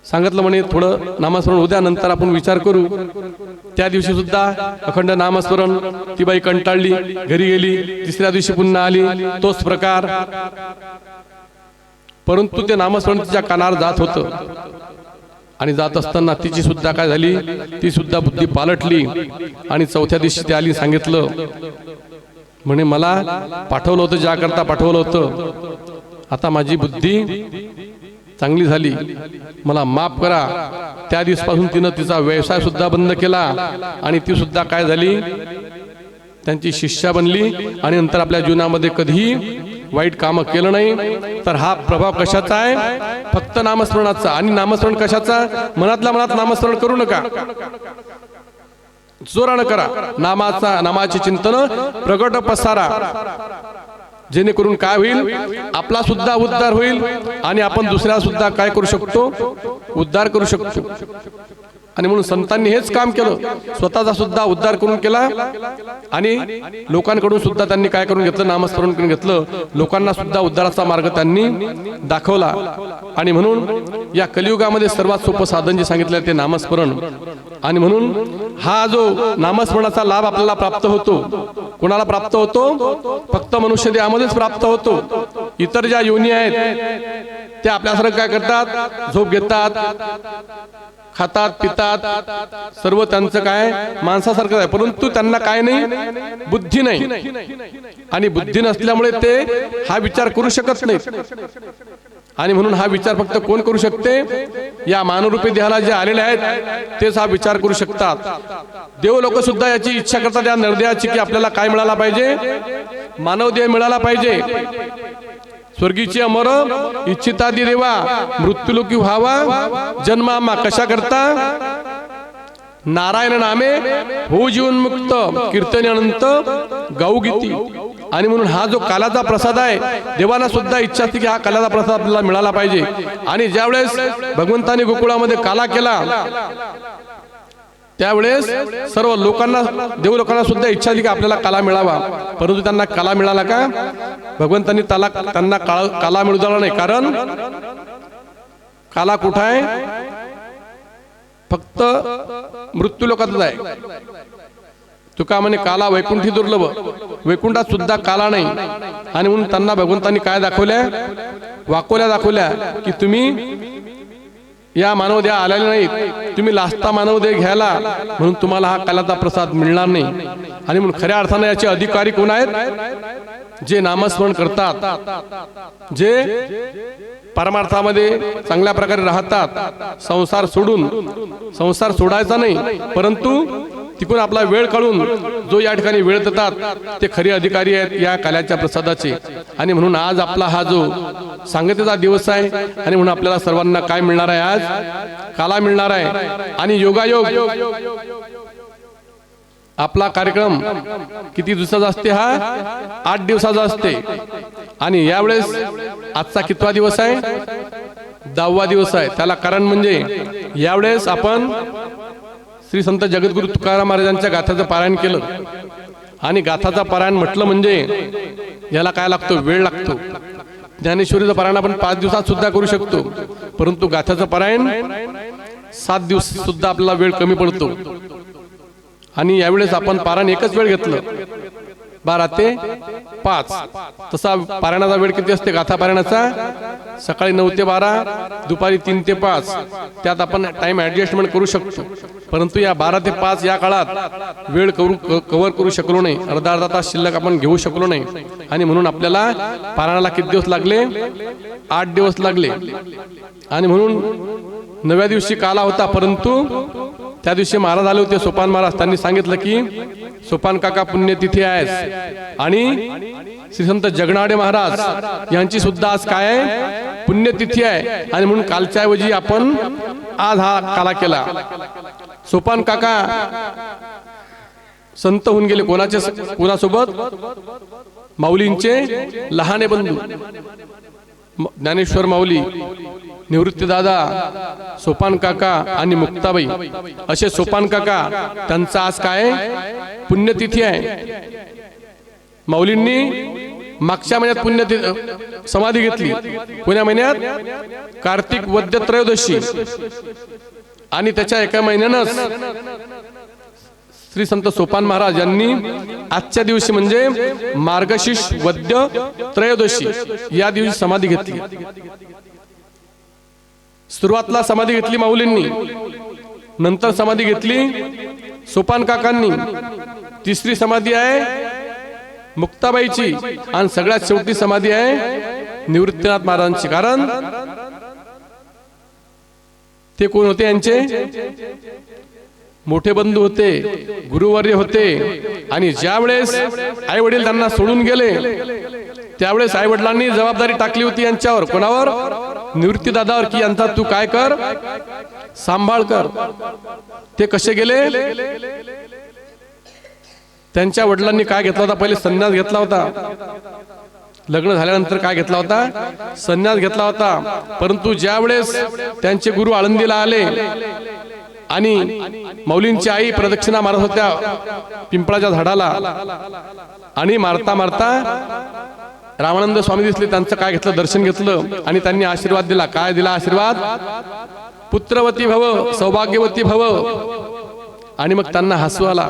Speaker 1: सांगितलं म्हणे थोडं नामस्मरण उद्या, नंतर आपण विचार करू. त्या दिवशी सुद्धा अखंड नामस्मरण. ती बाई कंटाळली, घरी गेली. तिसऱ्या दिवशी पुन्हा आली, तोच प्रकार. परंतु ते नामस्मरण तिच्या कानावर जात होतं आणि जात असताना तिची सुद्धा काय झाली, ती सुद्धा बुद्धी पालटली. आणि चौथ्या दिवशी ती आली, सांगितलं म्हणे मला पाठवलं होतं, ज्याकरता पाठवलं होतं, आता माझी बुद्धी चांगली झाली, मला माफ करा. त्या दिवसापासून तिनं तिचा व्यवसाय सुद्धा बंद केला आणि ती सुद्धा काय झाली, त्यांची शिष्या बनली. आणि नंतर आपल्या जीवनामध्ये कधीही वाईट काम केलं नाही. तर हा प्रभाव कशाचा आहे? फक्त नामस्मरणाचा. आणि नामस्मरण कशाचा? मनातल्या मनात नामस्मरण करू नका, जोरानं करा. नामाचे चिंतन प्रगट पसारा, जेणेकरून काय होईल, आपला सुद्धा उद्धार होईल आणि आपण दुसऱ्या सुद्धा काय करू शकतो, उद्धार करू शकतो. आणि म्हणून संतांनी हेच काम केलं, स्वतःचा सुद्धा उद्धार करून केला आणि लोकांकडून सुद्धा त्यांनी काय करून घेतलं, नामस्मरण करून घेतलं. लोकांना सुद्धा उद्धाराचा मार्ग त्यांनी दाखवला. आणि म्हणून या कलियुगामध्ये सर्वात सोपं साधन जे सांगितलं ते नामस्मरण. आणि म्हणून हा जो नामस्मरणाचा लाभ आपल्याला प्राप्त होतो, कोणाला प्राप्त होतो? फक्त मनुष्य देहामध्येच प्राप्त होतो. इतर ज्या योनी आहेत त्या आपल्यासारखं काय करतात, झोप घेतात, खातात, पितात, सर्व त्यांचं काय माणसासारखं आहे. परंतु त्यांना काय नाही, बुद्धी नाही. आणि बुद्धी नसल्यामुळे ते हा विचार करू शकत नाहीत. आणि म्हणून हा विचार फक्त कोण करू शकते? या मानवरूपी देहाला जे आलेले आहेत तेच हा विचार करू शकतात. देव लोक सुद्धा याची इच्छा करतात या नरदेहाची, की आपल्याला काय मिळाला पाहिजे? मानव देह मिळाला पाहिजे. स्वर्गीची अमर इच्छितादी देवा, मृत्यूलोकी व्हावा जन्मामा. कशा करता? नारायण नामे हो जीवनमुक्त, कीर्तने अनंत गाऊ गीती. आणि म्हणून हा जो कालाचा प्रसाद आहे, देवांना सुद्धा इच्छा असते की हा कालाचा प्रसाद आपल्याला मिळाला पाहिजे. आणि ज्यावेळेस भगवंताने गोकुळामध्ये काला केला त्यावेळेस सर्व लोकांना, देव लोकांना सुद्धा इच्छा होती की आपल्याला काला मिळावा. परंतु त्यांना काला मिळाला का? भगवंतांनी त्यांना काला मिळू दिला नाही. कारण काला कुठं आहे? फक्त मृत्यू लोकातच आहे. तुका म्हणे काला वैकुंठी दुर्लभ, वैकुंठात सुद्धा काला नाही. आणि म्हणून त्यांना भगवंतांनी काय दाखवल्या? वाकोल्या दाखवल्या की तुम्ही या मानवदेह आलेले नाहीत, तुम्ही लास्ता मानवदेह घ्यायला, म्हणून तुम्हाला हा कालाचा प्रसाद मिळणार नाही. आणि म्हणून खऱ्या अर्थाने याचे अधिकारी कोण आहेत? जे नामस्मरण करतात, जे परमार्थामध्ये चांगल्या प्रकारे राहतात. संसार सोडून, संसार सोडायचा नाही, परंतु तिकडून आपला वेळ काढून जो या ठिकाणी वेळ देतात ते खरे अधिकारी आहेत या काल्याच्या प्रसादाचे. आणि म्हणून आज आपला हा जो सांगतेचा दिवस आहे, आणि म्हणून आपल्याला सर्वांना काय मिळणार आहे? आज काला मिळणार आहे. आणि योगायोग आपला कार्यक्रम किती दिवसाचा असते? हा 8 दिवसाचा असते. आणि यावेळेस आजचा कितवा दिवस आहे? 10वा दिवस आहे. त्याला कारण म्हणजे यावेळेस आपण श्री संत जगद्गुरु तुकाराम महाराजांच्या गाथाचं पारायण केलं. आणि गाथाचं पारायण म्हटलं म्हणजे याला काय लागतो? वेळ लागतो. ज्ञानेश्वरीचं पारायण आपण 5 दिवसात सुद्धा करू शकतो, परंतु गाथाचं पारायण 7 दिवस सुद्धा आपल्याला वेळ कमी पडतो. आणि यावेळेस आपण पारायण एकच वेळ घेतलं, 12 ते 5. तसा पारायणाचा वेळ किती असते गाथा पारायणाचा? सकाळी 9 ते 12, दुपारी 3 ते 5. त्यात आपण टाइम ऍडजस्टमेंट करू शकतो. परंतु या 12 ते 5 या काळात वेळ कव्हर करू शकलो नाही, अर्धा तास शिल्लक आपण घेऊ शकलो नाही. आणि म्हणून आपल्याला पारायणाला किती दिवस लागले? 8 दिवस लागले. आणि म्हणून 9व्या दिवशी काला होता, परंतु त्या दिवशी महाराज आले होते, सोपान महाराज. त्यांनी सांगितलं की सोपान काका पुण्यतिथी आहे आणि श्री संत जगनाडे महाराज यांची सुद्धा आज काय आहे? पुण्यतिथी आहे. आणि म्हणून कालच्या ऐवजी आपण आज हा काला केला. सोपान काका संत होऊन गेले. कोणासोबत? माऊलींचे लहाने बंधू ज्ञानेश्वर माऊली, निवृत्ती दादा, सोपान काका आणि मुक्ताबाई, असे सोपान काका त्यांचा आज काय पुण्यतिथी आहे. माऊलींनी मागच्या महिन्यात पुण्यतिथी समाधी घेतली. कोण्या महिन्यात? कार्तिक वद्य त्रयोदशी. आणि त्याच्या एका महिन्यानंच श्री संत सोपान महाराज यांनी आजच्या दिवशी म्हणजे मार्गशीर्ष वद्य त्रयोदशी या दिवशी समाधी घेतली. सुरुवातला समाधी घेतली माऊलींनी, नंतर समाधी घेतली सोपान काकांनी, तिसरी समाधी आहे मुक्ताबाईची, आणि सगळ्यात शेवटी समाधी आहे निवृत्तीनाथ महाराजांची. कारण ते कोण होते? यांचे मोठे बंधू होते, गुरुवर्य होते. आणि ज्या वेळेस आई वडील त्यांना सोडून गेले त्यावेळेस आई वडिलांनी जबाबदारी टाकली होती यांच्यावर. कोणावर? निवृत्ती दादावर, की यांचा तू काय कर, सांभाळ कर. ते कसे गेले? त्यांच्या वडिलांनी काय घेतला होता? पहिले संन्यास घेतला होता. लग्न झाल्यानंतर काय घेतला होता? संन्यास घेतला होता. परंतु ज्या वेळेस त्यांचे गुरु आळंदीला आले आणि माऊलींची आई प्रदक्षिणा मारत होत्या पिंपळाच्या झाडाला आणि मारता मारता रामानंद स्वामी दिसले. त्यांचं काय घेतलं, दर्शन घेतलं आणि त्यांनी आशीर्वाद दिला. काय दिला आशीर्वाद? पुत्रवती भव, सौभाग्यवती भव. आणि मग त्यांना हसू आला.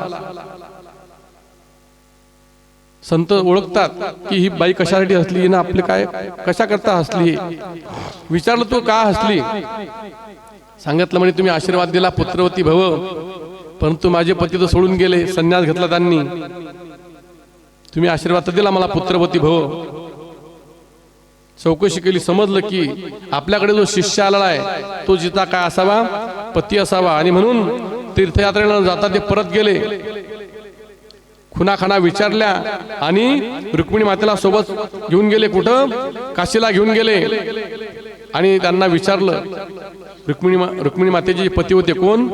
Speaker 1: संत ओळखतात की ही बाई कशासाठी हसली ना, आपले काय कशा करता हसली. विचारलं तू का हसली? सांगितलं म्हणे तुम्ही आशीर्वाद दिला पुत्रवती भव, परंतु माझे पती तर सोडून गेले, संन्यास घेतला त्यांनी. तुम्ही आशीर्वाद दिला मला पुत्रवती भव. चौकशी केली, समजलं की आपल्याकडे जो शिष्य आलेला आहे तो जिता काय असावा, पती असावा. आणि म्हणून तीर्थयात्रेला जाता ते परत गेले. खुनाखाना विचारल्या आणि रुक्मिणी मातेला सोबत घेऊन गेले. कुठं? काशीला घेऊन गेले. आणि त्यांना विचारलं, रुक्मिणी मातेचे पती होते कोण?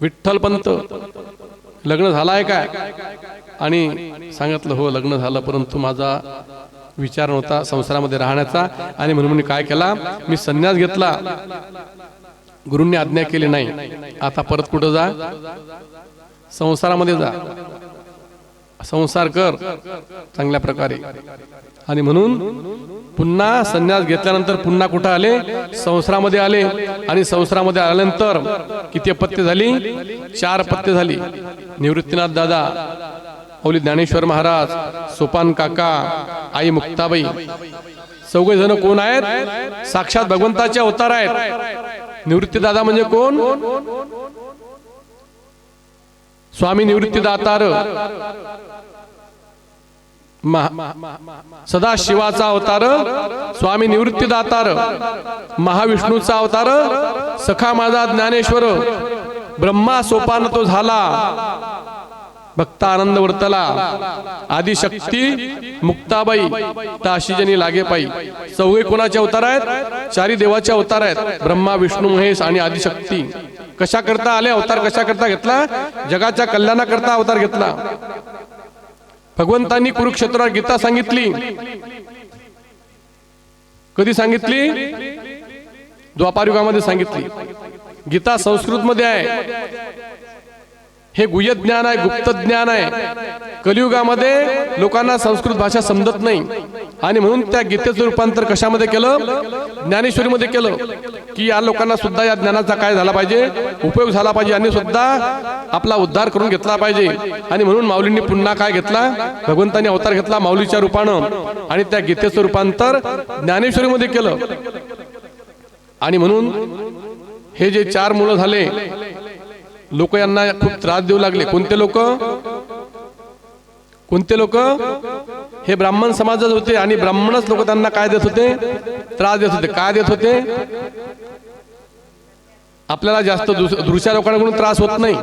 Speaker 1: विठ्ठल पंत. लग्न झालं आहे काय? आणि सांगितलं हो लग्न झालं, परंतु माझा विचार नव्हता संसारामध्ये राहण्याचा. आणि म्हणून मी काय केला, मी संन्यास घेतला. गुरूंनी आज्ञा केली नाही, आता परत कुठं जा, संसारामध्ये जा, संसार कर चांगल्या प्रकारे. आणि म्हणून पुन्हा संन्यास घेतल्यानंतर पुन्हा कुठं आले, संसारामध्ये आले. आणि संसारामध्ये आल्यानंतर किती अपत्य झाली? 4 अपत्य झाली. निवृत्तीनाथ दादा, माऊली ज्ञानेश्वर महाराज, सोपान काका, आई मुक्ताबाई, चौघे जण कोण आहेत? साक्षात भगवंताचे अवतार आहेत. निवृत्ती दादा म्हणजे कोण? स्वामी निवृत्ती दातार, सदा शिवाचा अवतार स्वामी निवृत्ती दातार, महाविष्णूचा अवतार सखा माझा ज्ञानेश्वर. ब्रह्मा सोपान तो झाला, भक्त आनंद वर्तला. आदिशक्ती मुक्ताबाई, ताशी जनी लागे पाई. चौघे कोणाचे अवतार आहेत? 4 देवाचे अवतार आहेत, ब्रह्मा विष्णू महेश आणि आदिशक्ती. कशा करता आले अवतार? कशा करता घेतला? जगाच्या कल्याणाकरता अवतार घेतला. भगवंतांनी कुरुक्षेत्रावर गीता सांगितली. कधी सांगितली? द्वापार युगामध्ये सांगितली. गीता संस्कृत मध्ये आहे. हे गुह्य ज्ञान आहे, गुप्त ज्ञान आहे. कलियुगामध्ये लोकांना संस्कृत भाषा समजत नाही. आणि म्हणून त्या गीतेचं रूपांतर कशामध्ये केलं? ज्ञानेश्वरीमध्ये केलं. की या लोकांना सुद्धा या ज्ञानाचा काय झाला पाहिजे, उपयोग झाला पाहिजे. यांनी सुद्धा आपला उद्धार करून घेतला पाहिजे. आणि म्हणून माऊलींनी पुन्हा काय घेतला? भगवंतांनी अवतार घेतला माऊलीच्या रूपानं. आणि त्या गीतेचं रूपांतर ज्ञानेश्वरीमध्ये केलं. आणि म्हणून हे जे 4 मुलं झाले, लोक यांना खूप त्रास देऊ लागले. कोणते लोक? कोणते लोक? हे ब्राह्मण समाजात होते. आणि ब्राह्मणच लोक त्यांना काय देत होते? त्रास देत होते. काय देत होते? आपल्याला जास्त दुसऱ्या लोकांकडून त्रास होत नाही.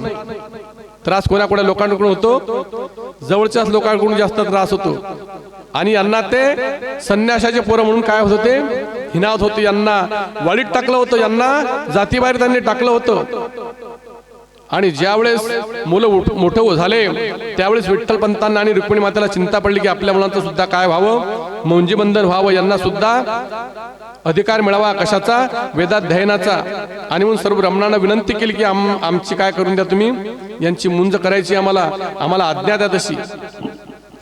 Speaker 1: त्रास कोणाकोणा लोकांकडून होतो? जवळच्याच लोकांकडून जास्त त्रास होतो. आणि यांना ते संन्यासाचे पोरं म्हणून काय होत होते? हिनावत होते. यांना वाळीत टाकलं होतं, यांना जातीबाहेर त्यांनी टाकलं होतं. आणि ज्यावेळेस मुलं मोठं झाले त्यावेळेस विठ्ठल पंतांना आणि रुक्मिणी मातेला चिंता पडली की आपल्या मुलांचं सुद्धा काय व्हावं, मौंजी बंधन व्हावं, यांना सुद्धा अधिकार मिळावा. कशाचा? वेदाध्ययनाचा. आणि म्हणून सर्व ब्राह्मणांना विनंती केली की आमची काय करून द्या तुम्ही, यांची मुंज करायची आम्हाला आज्ञा द्या तशी.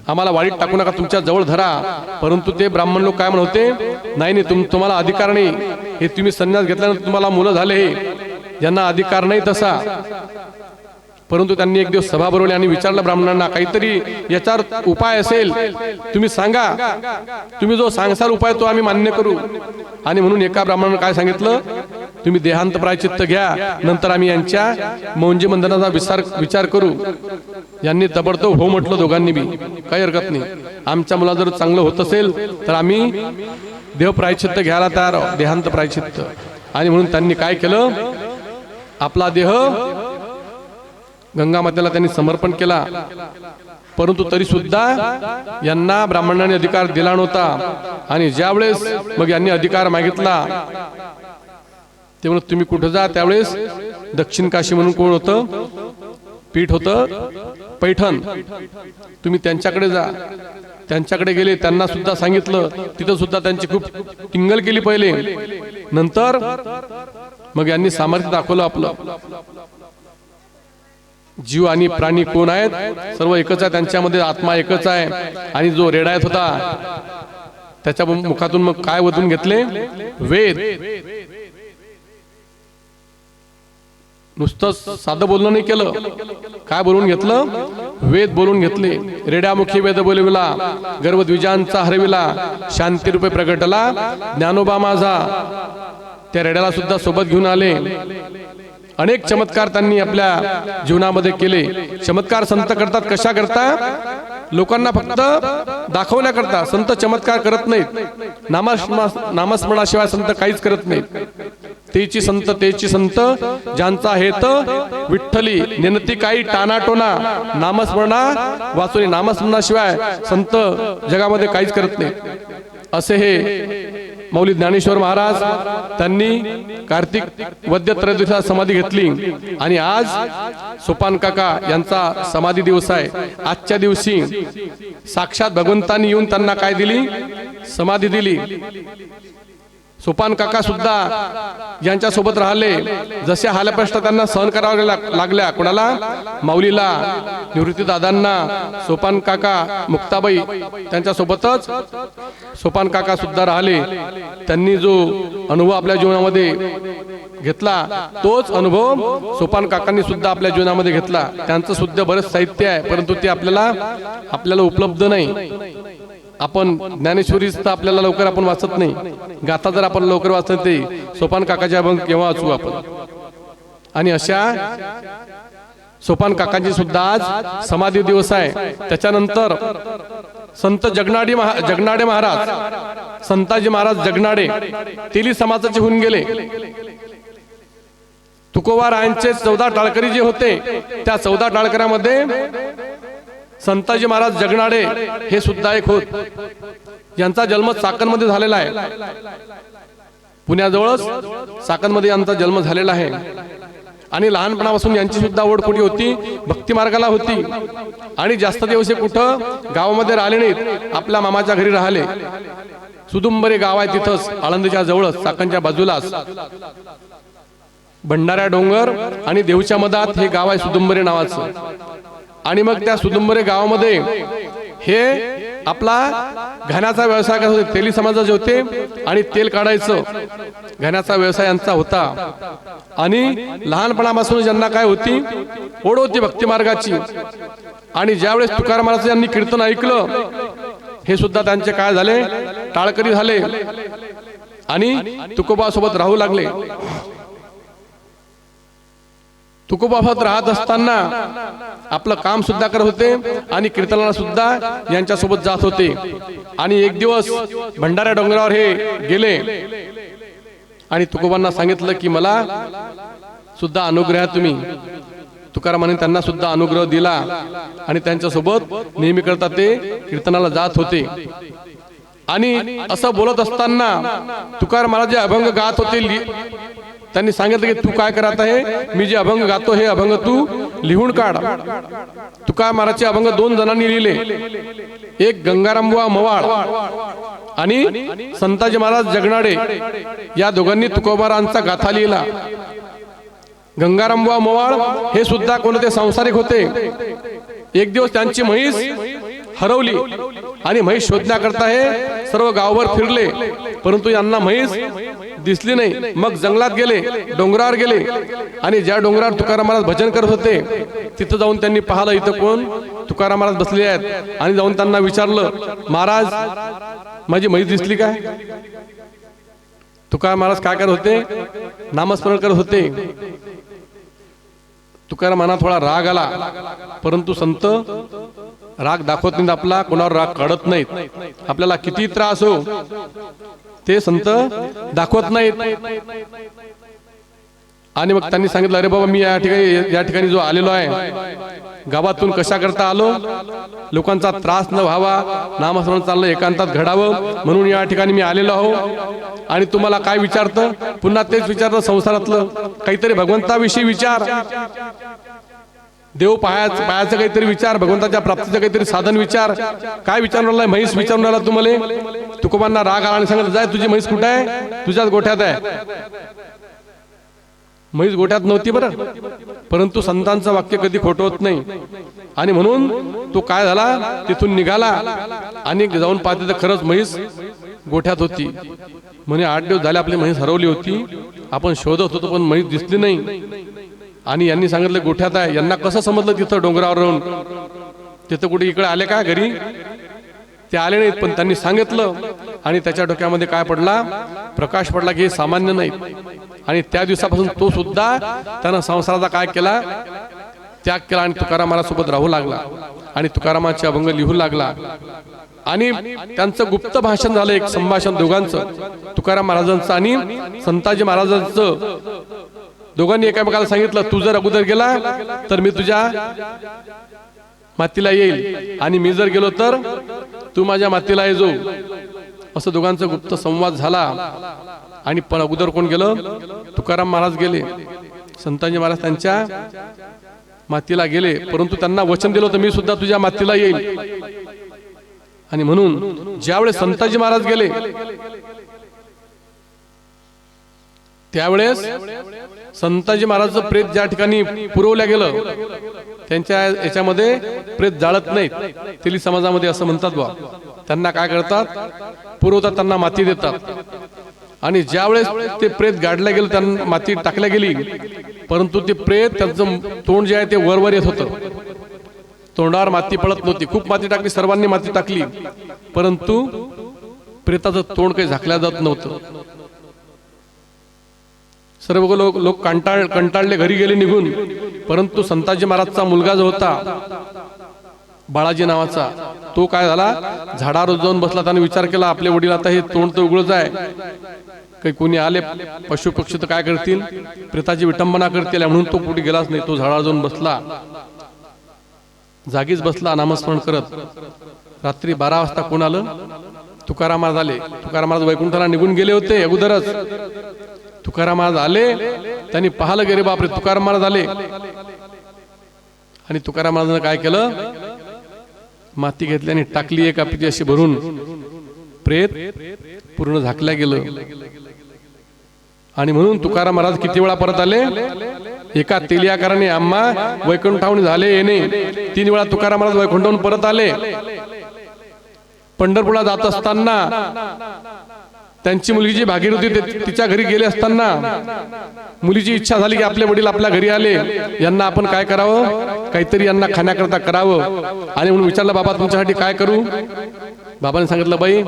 Speaker 1: आम्हाला वाळीत टाकू नका, तुमच्या जवळ धरा. परंतु ते ब्राह्मण लोक काय म्हणत होते? नाही तुम्हाला अधिकार नाही. हे तुम्ही संन्यास घेतल्यानंतर तुम्हाला मुलं झाले, यांना अधिकार नाही तसा. परंतु त्यांनी एक दिवस सभा भरवली आणि विचारलं ब्राह्मणांना, काहीतरी याच्यावर उपाय असेल तुम्ही सांगा. तुम्ही जो सांगसाल उपाय तो आम्ही मान्य करू. आणि म्हणून एका ब्राह्मणाने काय सांगितलं? तुम्ही देहांत प्रायचित्त घ्या, नंतर आम्ही यांच्या मौंजी बंधनाचा विचार करू. यांनी ताबडतोब हो म्हटलं दोघांनी बी. काही हरकत नाही, आमच्या मुला जर चांगलं होत असेल तर आम्ही देह प्रायचित्त घ्यायला तयार आहोत, देहांत प्रायचित्त. आणि म्हणून त्यांनी काय केलं? आपला देह गंगा मातेला त्यांनी समर्पण केला. परंतु तरी सुद्धा यांना ब्राह्मणांनी अधिकार दिला नव्हता. आणि ज्यावेळेस मग यांनी अधिकार मागितला ते म्हणत तुम्ही कुठं जा. त्यावेळेस दक्षिण काशी म्हणून कोण होतं? पीठ होतं पैठण. तुम्ही त्यांच्याकडे जा. त्यांच्याकडे गेले, त्यांना सुद्धा सांगितलं. तिथं सुद्धा त्यांची खूप टिंगल केली पहिले. नंतर मग यांनी सामर्थ्य दाखवलं आपलं. जीव आणि प्राणी कोण आहेत? सर्व एकच आहे, त्यांच्यामध्ये आत्मा एकच आहे. आणि जो रेडायत होता त्याच्या मुखातून मग काय वधून घेतले? वेद. नुसतं साधं बोलणं नाही केलं, काय बोलून घेतलं? वेद बोलून घेतले. रेड्यामुखी वेद बोलविला, गर्वद्विजांचा हरविला, शांती रूपे प्रगटला ज्ञानोबा माझा. त्या रेड्याला सुद्धा सोबत घेऊन आले. अनेक चमत्कार त्यांनी आपल्या जीवनामध्ये केले. चमत्कार संत करतात कशा करता? लोकांना फक्त दाखवण्याकरता. संत चमत्कार करत नाहीत. नामस्मरणाशिवाय संत काहीच करत नाहीत. तेची संत ज्यांचा हेत विठ्ठली, नेनती काही टानाटोना, नामस्मरणा वाचून नामस्मरणाशिवाय संत जगामध्ये काहीच करत नाहीत. असे हे मौली ज्ञानेश्वर महाराज त्यांनी कार्तिक वद्य त्रयोदशीला समाधी घेतली. आणि आज सोपान काका यांचा समाधी दिवस आहे. आजच्या दिवशी साक्षात भगवंतांनी येऊन त्यांना काय दिली? समाधी दिली. सोपान काका सुद्धा यांच्या सोबत राहिले. जसे हालप्रश्न त्यांना सहन करावे लागल्या, कोणाला? माऊलीला, निवृत्ती दादांना, सोपान काका, मुक्ताबाई त्यांच्या सोबतच सोपान काका सुद्धा राहिले. त्यांनी जो अनुभव आपल्या जीवनामध्ये घेतला तोच अनुभव सोपान काकांनी सुद्धा आपल्या जीवनामध्ये घेतला. त्यांचं सुद्धा बरेच साहित्य आहे, परंतु ते आपल्याला उपलब्ध नाही. आपण ज्ञानेश्वरी आपल्याला लवकर आपण वाचत नाही. गाथा जर आपण लवकर वाचत नाही, सोपान काकाच्या अभंग केव्हा वाचू आपण? आणि अशा सोपान काकांची सुद्धा आज समाधी दिवस आहे. त्याच्यानंतर संत जगनाडे महाराज, संताजी महाराज जगनाडे तेली समाजाचे होऊन गेले. तुकोबा रायांचे 14 टाळकरी जे होते, त्या 14 टाळकऱ्यामध्ये संताजी महाराज जगनाडे हे सुद्धा एक होत. यांचा जन्म चाकणमध्ये झालेला आहे. पुण्याजवळच चाकणमध्ये यांचा जन्म झालेला आहे. आणि लहानपणापासून यांची सुद्धा आवड कुठे होती? भक्ती मार्गाला होती. आणि जास्त दिवस कुठं गावामध्ये राहिले नाहीत, आपल्या मामाच्या घरी राहिले. सुदुंबरे गाव आहे तिथंच, आळंदीच्या जवळच, चाकणच्या बाजूलाच भंडाऱ्या डोंगर आणि देवच्या मधात हे गाव आहे सुदुंबरे नावाचं. आणि मग त्या सुदुंबरे गावामध्ये हे आपला घाण्याचा व्यवसाय करत होते. तेली समाजाचे होते आणि तेल काढायचं घाण्याचा व्यवसाय यांचा होता. आणि लहानपणापासून ज्यांना काय होती? ओढ होती भक्ती मार्गाची. आणि ज्यावेळेस तुकाराम महाराज यांनी कीर्तन ऐकलं, हे सुद्धा त्यांचे काय झाले? टाळकरी झाले आणि तुकोबा सोबत राहू लागले. तुकोबाबत राहत असताना आपलं काम सुद्धा करत होते आणि कीर्तनाला सुद्धा यांच्या सोबत जात होते. आणि एक दिवस भंडाऱ्या डोंगरावर हे गेले आणि तुकोबांना सांगितलं की मला सुद्धा अनुग्रह तुम्ही. तुकारामाने त्यांना सुद्धा अनुग्रह दिला आणि त्यांच्या सोबत नेहमी करता ते कीर्तनाला जात होते. आणि असं बोलत असताना तुकाराम महाराज जे अभंग गात होते, त्यांनी सांगितलं की तू काय करत आहे? मी जे अभंग गातो हे अभंग तू लिहून काढ. तुकाराम महाराजचे अभंग 2 जणांनी लिहिले. एक गंगारामबुवा मवाळ आणि संताजी महाराज जगनाडे, या दोघांनी तुकोबारांचा गाथा लिहिला. गंगारामबुवा मवाळ हे सुद्धा कोणते सांसारिक होते. एक दिवस त्यांची म्हैस हरवली आणि म्हैस शोधण्याकरता हे सर्व गावभर फिरले, परंतु यांना म्हैस दिसली नाही. मग जंगलात गेले, डोंगरावर गेले आणि ज्या डोंगरावर तुकाराम महाराज भजन करत होते तिथं जाऊन त्यांनी पाहिलं इथं कोण? तुकाराम महाराज बसले आहेत. आणि जाऊन त्यांना विचारलं, महाराज माझी म्हैस दिसली काय? तुकाराम महाराज काय करत होते? नामस्मरण करत होते. तुकाराम मनात थोडा राग आला, परंतु संत राग दाखवत नाहीत आपला, कोणावर राग काढत नाहीत. आपल्याला किती त्रास हो ते संत दाखवत नाहीत. आणि मग त्यांनी सांगितलं, अरे बाबा मी या ठिकाणी जो आलेलो आहे, गावातून कशा करता आलो? लोकांचा त्रास न व्हावा, नामस्मरण चाललं एकांतात घडावं म्हणून या ठिकाणी मी आलेलो आहो. आणि तुम्हाला काय विचारतं? पुन्हा तेच विचारतं, संसारातलं काहीतरी भगवंताविषयी विचार, देव पायाचं काहीतरी विचार, भगवंताच्या प्राप्तीचं काहीतरी साधन विचार. काय विचारून राहिलाय? म्हैस विचारून राहिला तुम्हाला. तुकोबांना राग आला आणि सांगितलं, जाय तुझी म्हैस कुठे आहे? तुझ्याच गोठ्यात आहे. म्हैस गोठ्यात नव्हती बरं, परंतु संतांचं वाक्य कधी खोटं होत नाही. आणि म्हणून तो काय झाला, तिथून निघाला आणि जाऊन पाहते तर खरंच म्हैस गोठ्यात होती. म्हणे 8 दिवस झाले आपली म्हैस हरवली होती, आपण शोधत होतो पण म्हैस दिसली नाही. आणि यांनी सांगितलं गोठ्यात आहे. यांना कसं समजलं तिथं डोंगरावर राहून, तिथं कुठे इकडे आले का घरी, ते आले नाहीत. पण त्यांनी सांगितलं आणि त्याच्या डोक्यामध्ये काय पडला, प्रकाश पडला की हे सामान्य नाही. आणि त्या दिवसापासून तो सुद्धा त्यानं संसाराचा काय केला, त्याग केला आणि तुकाराम महाराजांसोबत राहू लागला आणि तुकारामाचे अभंग लिहू लागला. आणि त्यांचं गुप्त भाषण झालं, एक संभाषण दोघांचं, तुकाराम महाराजांचं आणि संताजी महाराजांचं. दोघांनी एकामेकाला सांगितलं, तू जर अगोदर गेला तर मी तुझ्या मातीला येईल आणि मी जर गेलो तर तू माझ्या मातीला येजो. असं दोघांचा गुप्त संवाद झाला. आणि पण अगोदर कोण गेलं, तुकाराम महाराज गेले. संताजी महाराज त्यांच्या मातीला गेले, परंतु त्यांना वचन दिलं होतं मी सुद्धा तुझ्या मातीला येईल. आणि म्हणून ज्यावेळेस संताजी महाराज गेले त्यावेळेस संताजी महाराजचं प्रेत ज्या ठिकाणी पुरवल्या गेलं त्यांच्या याच्यामध्ये प्रेत जाळत नाहीत. तेली समाजामध्ये असं म्हणतात बा, त्यांना काय करतात, पुरवतात, त्यांना माती देतात. आणि ज्यावेळेस ते प्रेत गाडलं गेलं, त्यांना माती टाकल्या गेली, परंतु ते प्रेत त्यांचं तोंड जे आहे ते वरवर येत होतं, तोंडावर माती पडत नव्हती. खूप माती टाकली, सर्वांनी माती टाकली, परंतु प्रेताचं तोंड काही झाकल्या जात नव्हतं. सर्व लोक कंटाळले, घरी गेले निघून. परंतु संताजी महाराजचा मुलगा जो होता बाळाजी नावाचा, तो काय झाला, झाडावर जाऊन बसला. त्याने विचार केला, आपले वडील आता हे तोंड तर उघडच आहे, काही कोणी आले पशु पक्षी तर काय करतील, प्रेताची विटंबना करतील, म्हणून तो कुठे गेलाच नाही. तो झाडावर जाऊन बसला, जागीच बसला नामस्मरण करत. रात्री 12 वाजता कोण आलं, तुकाराम महाराज आले. तुकाराम महाराज वैकुंठाला निघून गेले होते अगोदरच. तुकाराम महाराज आले, त्यांनी पाहिलं गेले, बापरे तुकाराम महाराज आले. आणि तुकाराम महाराजांनी काय केलं, माती घेतली आणि टाकली एका पिटी अशी भरून, प्रेत पूर्ण झाकल्या गेलं. आणि म्हणून तुकाराम महाराज किती वेळा परत आले, एका तेलियाकाराने आम्हा वैकुंठाहून झाले येणे. 3 वेळा तुकाराम महाराज वैकुंठाहून परत आले. पंढरपूरला जात असताना त्यांची मुलगी जी भागीरथी तिच्या घरी गेले असताना मुलीची इच्छा झाली की आपले वडील आपल्या घरी आले, यांना आपण काय करावं, काहीतरी यांना खाण्याकरता करावं. आणि म्हणून विचारलं, बाबा तुमच्यासाठी काय करू. बाबाने सांगितलं, बाई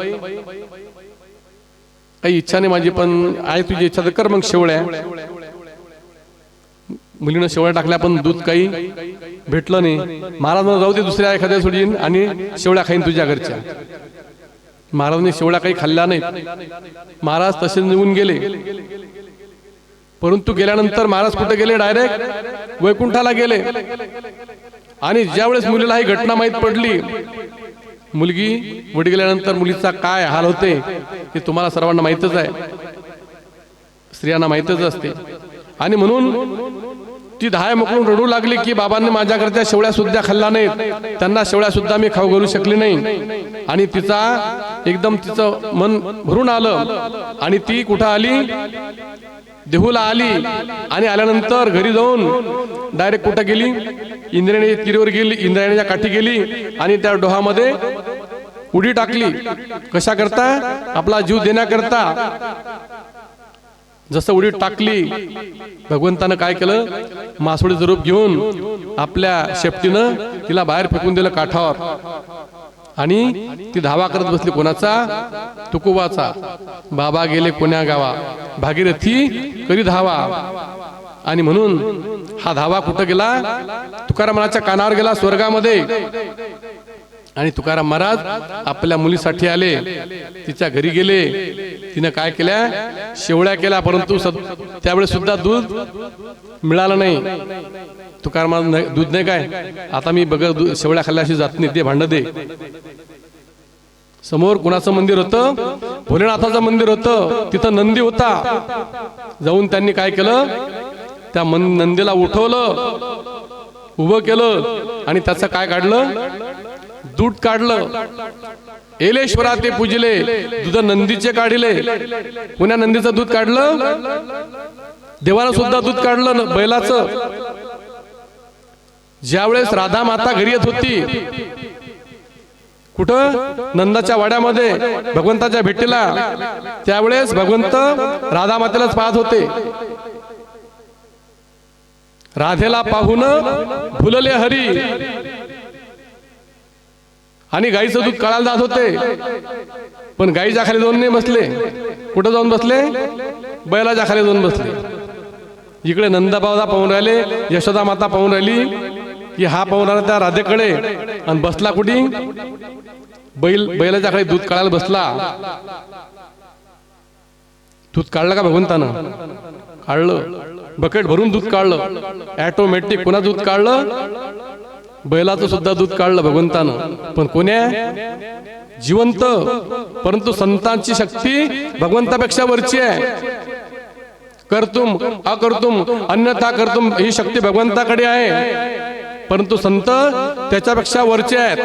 Speaker 1: काही इच्छा नाही माझी, पण आहे तुझी इच्छा तर कर मग शेवळ्या. मुलीनं शेवळ्या टाकल्या, पण दूध काही भेटलं नाही. महाराज म्हणून जाऊ दे, दुसऱ्या एखाद्या सोडीन आणि शेवळ्या खाईन तुझ्या घरच्या. महाराजांनी शेवळ्या काही खाल्ल्या नाहीत. महाराज तसे निघून गेले. परंतु गेल्यानंतर महाराज कुठे गेले, डायरेक्ट वैकुंठाला गेले. आणि ज्यावेळेस मुलीला ही घटना माहीत पडली, मुलगी वडी गेल्यानंतर मुलीचा काय हाल होते हे तुम्हाला सर्वांना माहीतच आहे, स्त्रियांना माहीतच असते. आणि म्हणून ती धाय मोकळून रडू लागली की बाबांनी माझ्याकडच्या शेवळ्या सुद्धा खाल्ल्या नाहीत, त्यांना शेवळ्या सुद्धा मी खाऊ घालू शकली नाही. आणि तिचा एकदम तिचं मन भरून आलं. आणि ती कुठं आली, देहूला आली. आणि आल्यानंतर घरी जाऊन डायरेक्ट कुठं गेली, इंद्रायणी तीरावर गेली, इंद्रायणीच्या काठी गेली आणि त्या डोहामध्ये उडी टाकली. कशा करता, आपला जीव देण्याकरता. जसं उडी टाकली, भगवंतानं काय केलं, मासोळीचं रूप घेऊन आपल्या शेपटीनं तिला बाहेर फेकून दिलं काठावर. आणि ती धावा करत बसली, कोणाचा, तुकोबाचा. बाबा गेले कोण्या गावा, भागीरथी करी धावा. आणि म्हणून हा धावा कुठं गेला, तुकाराम महाराजच्या कानावर गेला, स्वर्गामध्ये. आणि तुकाराम महाराज आपल्या मुलीसाठी आले, तिच्या घरी गेले. तिने काय केल्या, शेवळ्या केल्या, परंतु त्यावेळेस सुद्धा दूध मिळालं नाही. तुकाराम महाराज, दूध नाही काय, आता मी बघ शेवळ्या खाल्ल्याशी जात नाही, ते भांड दे. समोर कुणाचं मंदिर होतं, भोलेनाथाचं मंदिर होतं, तिथं नंदी होता. जाऊन त्यांनी काय केलं, त्या नंदीला उठवलं, उभं केलं आणि त्याचं काय काढलं, दूध काढलं. एलेश्वरा ते पूजले, दूध नंदीचे काढले. कोण्या नंदीचं दूध काढलं, तुकाराम महाराज. आणि म्हणून तुकाराम महाराज देवानं सुद्धा दूध काढलं बैलाचं. ज्यावेळेस राधा माता घरी येत होती, कुठं नंदाच्या वाड्यामध्ये भगवंताच्या भेटीला, त्यावेळेस भगवंत राधा मातेलाच पाहत होते. राधेला पाहून फुलले हरी आणि गाईचं दूध काढायला जात होते. पण गाईच्या खाली जाऊन नाही बसले. कुठं जाऊन बसले? बैलाच्या खाली जाऊन बसले. इकडे नंदाबाबा पाहून राहिले, यशोदा माता पाहून राहिली की हा पाहून राहिला त्या राधेकडे, आणि बसला कुठे? बैलाच्या खाली दूध काढायला बसला. दूध काढलं का भगवंतानं? काढलं. बकेट भरून दूध काढलं. ऑटोमॅटिक पुन्हा दूध काढलं. बैलाचं सुद्धा दूध काढलं भगवंतानं. पण कोण्या? जिवंत. परंतु संतांची शक्ती भगवंतापेक्षा वरची आहे. कर्तुम अकर्तुम अन्यथा कर्तुम ही शक्ती भगवंताकडे आहे, परंतु संत त्याच्यापेक्षा वरचे आहेत.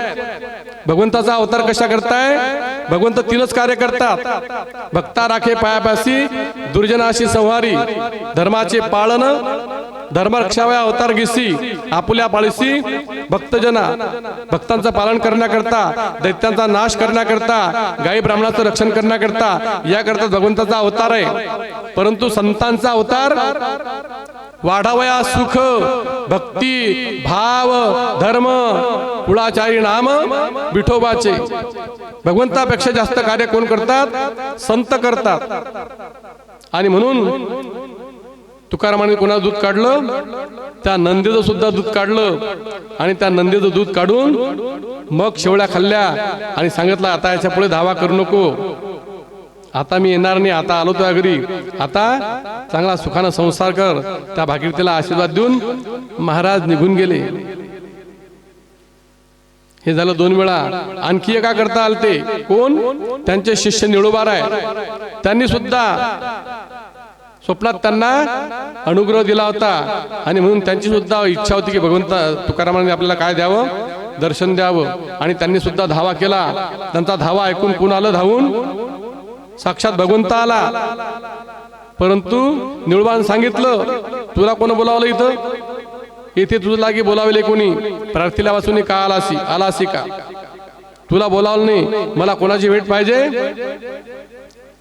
Speaker 1: भगवंताचा अवतार कशा करताय? भगवंत तीनच कार्य करतात. भक्ता राखे पायापासी, दुर्जनाशी संहारी, धर्माचे पालन, धर्म रक्षावया अवतार घेसी, आपुल्या पाळीसी भक्तजना. भक्तांचं पालन करण्याकरता, दैत्यांचा नाश करण्याकरता, गायी ब्राह्मणाचं रक्षण करण्याकरता, याकरता भगवंताचा अवतार आहे. परंतु संतांचा अवतार वाढावया सुख, भक्ती, भाव, धर्म, कुळाचारी नाम विठोबाचे. भगवंतापेक्षा जास्त कार्य कोण करतात? संत करतात. आणि म्हणून तुकारामाने कोणाचं दूध काढलं? त्या नंदीचं सुद्धा दूध काढलं. आणि त्या नंदीचं दूध काढून मग शेवळ्या खाल्ल्या आणि सांगितलं, आता याच्या पुढे धावा करू नको. आता मी येणार नाही, आता आलो तुझ्या घरी, आता चांगला सुखानं संसार कर. त्या भागीरथीला आशीर्वाद देऊन महाराज निघून गेले. हे झालं 2 वेळा. आणखी एका करता आलते. कोण? त्यांचे शिष्य निळोबाराय. त्यांनी सुद्धा स्वप्नात त्यांना अनुग्रह दिला होता. आणि म्हणून त्यांची सुद्धा इच्छा होती की भगवंता तुकारामाने आपल्याला काय द्यावं? दर्शन द्यावं. आणि त्यांनी सुद्धा धावा केला. त्यांचा धावा ऐकून कोण आलं धावून? साक्षात भगवंत आला. परंतु निळोबाने सांगितलं, तुला कोण बोलावलं इथं? इथे तुझं लागी बोलावले कोणी? प्रार्थीला वाचून का आलासी का? तुला बोलावलं नाही. मला कोणाची भेट पाहिजे?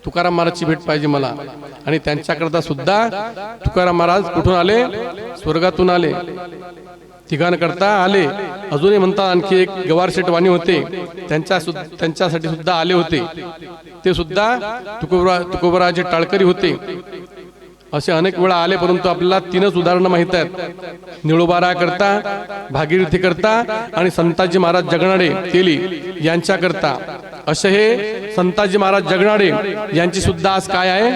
Speaker 1: तुकाराम महाराजची भेट पाहिजे मला. आणि त्यांच्याकरता सुद्धा तुकाराम महाराज कुठून आले? स्वर्गातून आले. ठिकाणकरता आले. अजूनही म्हणतात आणखी एक गवारशेठ वाणी होते, त्यांच्यासाठी सुद्धा आले होते. ते सुद्धा तुकोबराचे टाळकरी होते. असे अनेक वेळा आले, परंतु आपल्याला 3च उदाहरणं माहित आहेत. निळोबारा करता, भागीरथी करता आणि संताजी महाराज जगनाडे तेली यांच्या करता. असे हे संताजी महाराज जगनाडे यांची सुद्धा आज काय आहे?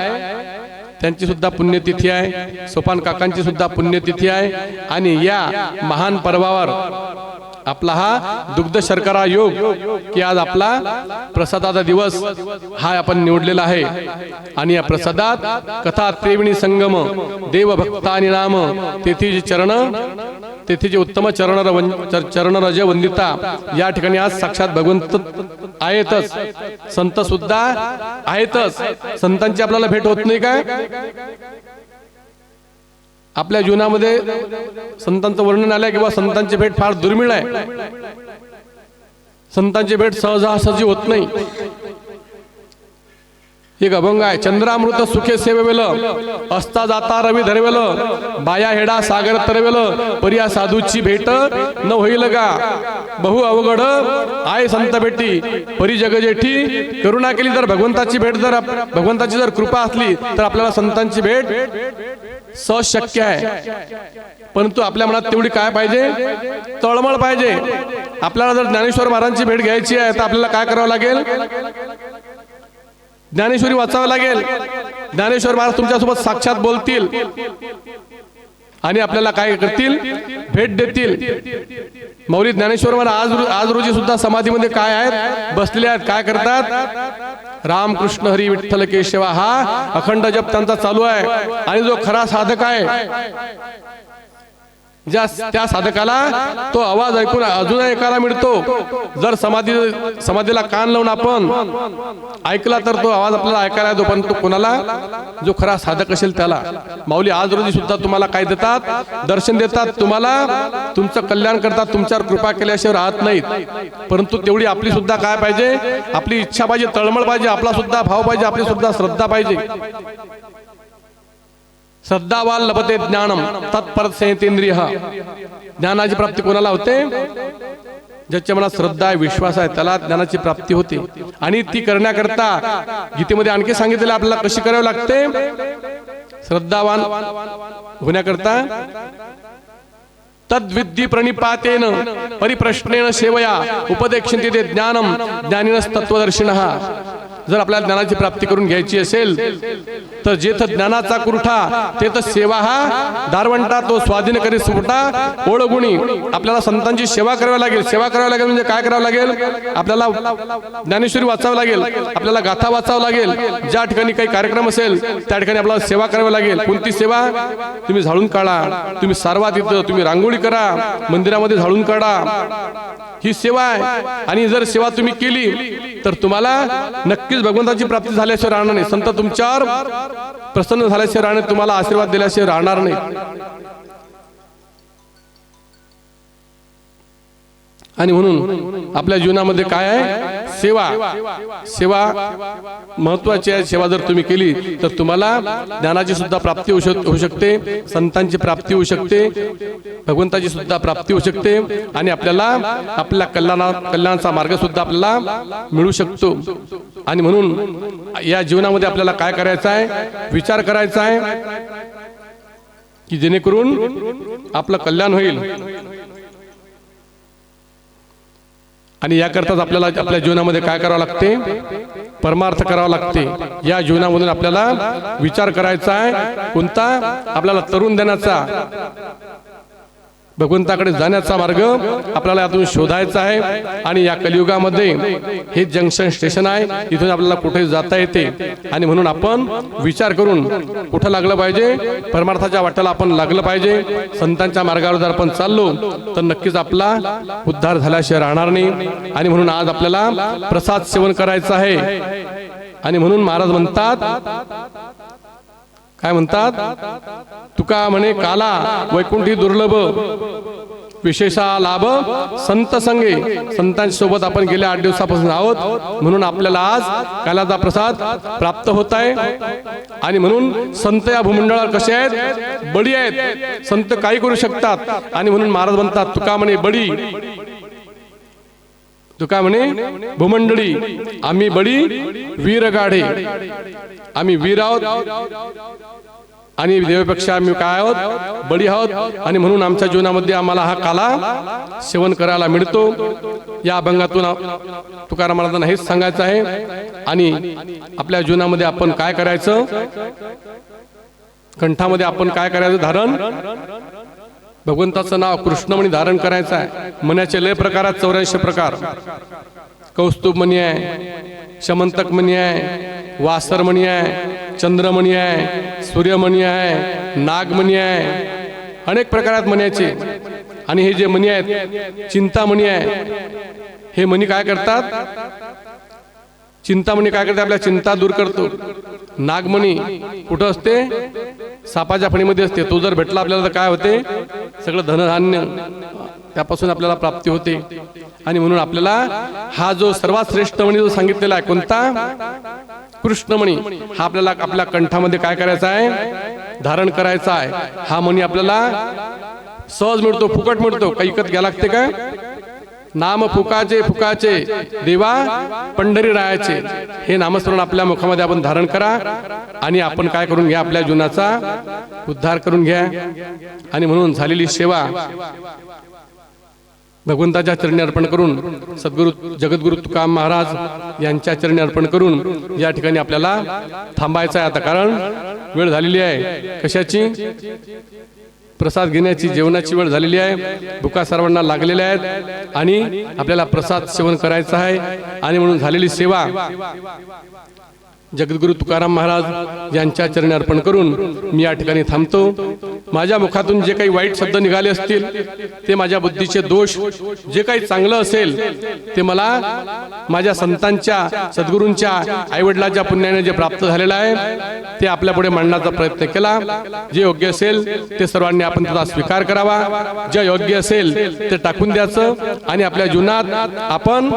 Speaker 1: त्यांची सुद्धा पुण्यतिथी आहे. सोपान काकांची सुद्धा पुण्यतिथी आहे. आणि या महान पर्वावर आपला हा दुग्ध शर्करा योग की आज आपला प्रसादाचा दिवस हा आपण निवडलेला आहे. आणि या प्रसादात कथा त्रिवेणी संगम, देव भक्तानी नाम, तेथीचे उत्तम चरण रज वंदिता. या ठिकाणी आज साक्षात भगवंत आहेतच, संत सुद्धा आहेतच. संतांची आपल्याला भेट होत नाही काय? आपल्या जीवनामध्ये संतांचं वर्णन आलंय किंवा संतांची भेट फार दुर्मिळ आहे. संतांची भेट सहजासहजी होत नाही. एक अभंग आहे, चंद्रामृत सुखे सेवेल, असता जाता रवी धरवेल, बाया हेडा सागर तरवेल, पर्या साधूची भेट न होईल का? बहु अवघड आहे संत भेटी, परी जग जेठी. करुणा केली तर भगवंताची भेट, जर भगवंताची जर कृपा असली तर आपल्याला संतांची भेट सहज शक्य आहे. परंतु आपल्या मनात तेवढी काय पाहिजे? तळमळ पाहिजे. आपल्याला जर ज्ञानेश्वर महाराजांची भेट घ्यायची आहे तर आपल्याला काय करावं लागेल? ज्ञानेश्वरी वाचावं लागेल. ज्ञानेश्वर महाराज तुमच्यासोबत साक्षात बोलतील आणि आपल्याला काय करतील? भेट देतील. मौली ज्ञानेश्वर महाराज आज रोजी सुद्धा समाधीमध्ये काय आहेत? बसलेले आहेत. काय करतात? रामकृष्ण हरी विठ्ठल केशवा हा अखंड जप त्यांचा चालू आहे. आणि जो खरा साधक आहे त्या साधकाला तो आवाज ऐकून अजून ऐकायला मिळतो. जर समाधीला कान लावून आपण ऐकला तर तो आवाज आपल्याला ऐकायला येतो. पण तो कोणाला? जो खरा साधक असेल त्याला. माऊली आज रोजी सुद्धा तुम्हाला काय देतात? दर्शन देतात. तुम्हाला तुमचं कल्याण करतात. तुमच्यावर कृपा केल्याशिवाय राहत नाहीत. परंतु तेवढी आपली सुद्धा काय पाहिजे? आपली इच्छा पाहिजे, तळमळ पाहिजे, आपला सुद्धा भाव पाहिजे, आपली सुद्धा श्रद्धा पाहिजे. श्रद्धावान लभते ज्ञानम तत्पर संयतेंद्रिय. ज्ञानाची प्राप्ती कोणाला होते? ज्याच्या मनात श्रद्धा आहे, विश्वास आहे, त्याला ज्ञानाची प्राप्ती होते. आणि ती करण्याकरता गीतेमध्ये आणखी सांगितलेलं आपल्याला कशी करावी लागते. श्रद्धावान होण्याकरता तद्विद्धी प्रणिपातेन परिप्रश्नेन सेवया उपदेक्षन्ते ते ज्ञानम ज्ञानिनस्तत्वदर्शिनः. जर आपल्याला ज्ञानाची प्राप्ती करून घ्यायची असेल तर जेथ ज्ञानाचा कुरठा तेथ सेवा हा दारवंटा. तो स्वाधीन करी सुटा ओळगुणी. आपल्याला संतांची सेवा करावी लागेल. सेवा करावी लागेल म्हणजे काय करावं लागेल? आपल्याला ज्ञानेश्वरी वाचावं लागेल, आपल्याला गाथा वाचावं लागेल. ज्या ठिकाणी काही कार्यक्रम असेल त्या ठिकाणी आपल्याला सेवा करावी लागेल. कोणती सेवा? तुम्ही झाडून काढा, तुम्ही सारवा, तिथं तुम्ही रांगोळी करा, मंदिरामध्ये झाडून काढा. ही सेवा आहे. आणि जर सेवा तुम्ही केली तर तुम्हाला नक्कीच भगवंताची प्राप्ती झाल्याशिवाय राहणार नाही. संत तुमच्यावर प्रसन्न झाल्याशिवाय राहणार, तुम्हाला आशीर्वाद दिल्याशिवाय राहणार नाही. आणि म्हणून आपल्या जीवनामध्ये काय आहे? सेवा. सेवा महत्वाची आहे. सेवा जर तुम्ही केली तर तुम्हाला ज्ञानाची सुद्धा प्राप्ती होऊ शकते, संतांची प्राप्ती होऊ शकते, भगवंताची सुद्धा प्राप्ती होऊ शकते. आणि आपल्याला आपल्या कल्याणाचा मार्ग सुद्धा आपल्याला मिळू शकतो. आणि म्हणून या जीवनामध्ये आपल्याला काय करायचं आहे? विचार करायचा आहे की जेणेकरून आपलं कल्याण होईल. आणि याकरताच आपल्याला आपल्या जीवनामध्ये काय करावं लागते? परमार्थ करावा लागते. या जीवनामधून आपल्याला विचार करायचा आहे कोणता? आपल्याला तरुण देण्याचा, भगवंताकडे जाण्याचा मार्ग आपल्याला यातून शोधायचा आहे. आणि या कलियुगामध्ये हे जंक्शन स्टेशन आहे, इथून आपल्याला कुठे जाता येते. आणि म्हणून आपण विचार करून कुठं लागलं पाहिजे? परमार्थाच्या वाट्याला आपण लागलं पाहिजे. संतांच्या मार्गावर जर आपण चाललो तर नक्कीच आपला उद्धार झाल्याशिवाय राहणार नाही. आणि म्हणून आज आपल्याला प्रसाद सेवन करायचं आहे. आणि म्हणून महाराज म्हणतात, काय म्हणतात? तुका म्हणे काला वैकुंठी दुर्लभ विशेषा लाभ संत संगे. संतांसोबत आपण गेल्या 8 दिवसापासून आहोत. म्हणून आपल्याला आज कालाचा प्रसाद प्राप्त होत आहे. आणि म्हणून संत या भूमंडळावर कसे आहेत? बळी आहेत. संत काही करू शकतात. आणि म्हणून महाराज म्हणतात तुका म्हणे बळी, तुका म्हणे भूमंडळी, आम्ही बळी वीर गाढे. आम्ही वीर आहोत आणि देवापेक्षा आम्ही काय आहोत? बळी आहोत. आणि म्हणून आमच्या जीवनामध्ये आम्हाला हा काला सेवन करायला मिळतो. या अभंगातून तुकाराम महाराजांना हेच सांगायचं आहे. आणि आपल्या जीवनामध्ये आपण काय करायचं? कंठामध्ये आपण काय करायचं? धारण. भगवंताचं नाव कृष्णमणी धारण करायचं आहे. मण्याचे लय प्रकार आहेत, 84 प्रकार. कौस्तुभ मणी आहे, शमंतक मणी आहे, वासर मणी आहे, चंद्रमणी आहे, सूर्यमणी आहे, नागमणी आहे. अनेक प्रकार आहेत मण्याचे. आणि हे जे मणी आहेत, चिंतामणी आहे. हे मणी काय करतात? चिंतामणी काय करते? आपल्या चिंता दूर करतो. नागमणी कुठं असते? सापाच्या फणीमध्ये असते. तो जर भेटला आपल्याला तर काय होते? सगळं धनधान्य त्यापासून आपल्याला प्राप्ती होते. आणि म्हणून आपल्याला हा जो सर्वात श्रेष्ठ मणी जो सांगितलेला आहे कोणता? कृष्णमणी. हा आपल्याला आपल्या कंठामध्ये काय करायचा आहे? धारण करायचा आहे. हा मणी आपल्याला सहज मिळतो, फुकट मिळतो. काही विकत घ्या लागते का? नाम फुकाचे फुकाचे देवा पंढरी रायाचे. हे नामस्मरण आपल्या मुखामध्ये आपण धारण करा. आणि आपण काय करून घ्या? आपल्या जीवनाचा उद्धार करून घ्या. आणि म्हणून झालेली सेवा भगवंताच्या चरणी अर्पण करून, सद्गुरु जगद्गुरु तुकाराम महाराज यांच्या चरणी अर्पण करून या ठिकाणी आपल्याला थांबायचं आहे आता. कारण वेळ झालेली आहे. कशाची? प्रसाद घेण्याची, जेवणाची वेळ झालेली आहे. भुका सर्वांना लागलेल्या आहेत आणि आपल्याला प्रसाद सेवन करायचा आहे. आणि म्हणून झालेली सेवा जगद्गुरु तुकाराम महाराज यांच्या चरणी अर्पण करून मी या ठिकाणी थांबतो. माझ्या मुखातून जे काही वाईट शब्द निघाले असतील ते माझ्या बुद्धीचे दोष, जे काही चांगलं असेल ते मला माझ्या संतांच्या, सद्गुरूंच्या, आईवडिलांच्या पुण्याने जे प्राप्त झालेलं आहे ते आपल्या पुढे मांडण्याचा प्रयत्न केला. जे योग्य असेल ते सर्वांनी आपण त्याचा स्वीकार करावा, जे योग्य असेल ते टाकून द्यायचं आणि आपल्या जीवनात आपण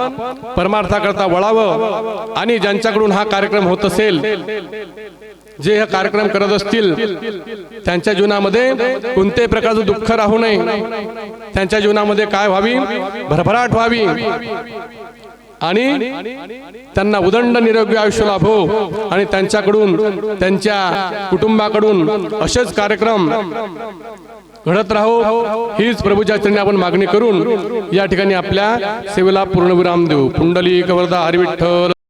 Speaker 1: परमार्थाकरता वळावं. आणि ज्यांच्याकडून हा कार्यक्रम होत असेल, जे हा कार्यक्रम करत असतील, त्यांच्या जीवनामध्ये कोणत्याही प्रकारचं दुःख राहू नये. त्यांच्या जीवनामध्ये काय व्हावी, भरभराट व्हावी आणि त्यांना उदंड निरोगी आयुष्य लाभो आणि त्यांच्याकडून, त्यांच्या कुटुंबाकडून असेच कार्यक्रम घडत राहो, हीच प्रभूच्या चरणी आपण मागणी करून या ठिकाणी आपल्या सेवेला पूर्णविराम देऊ. पुंडलिक वरदा हरी विठ्ठल.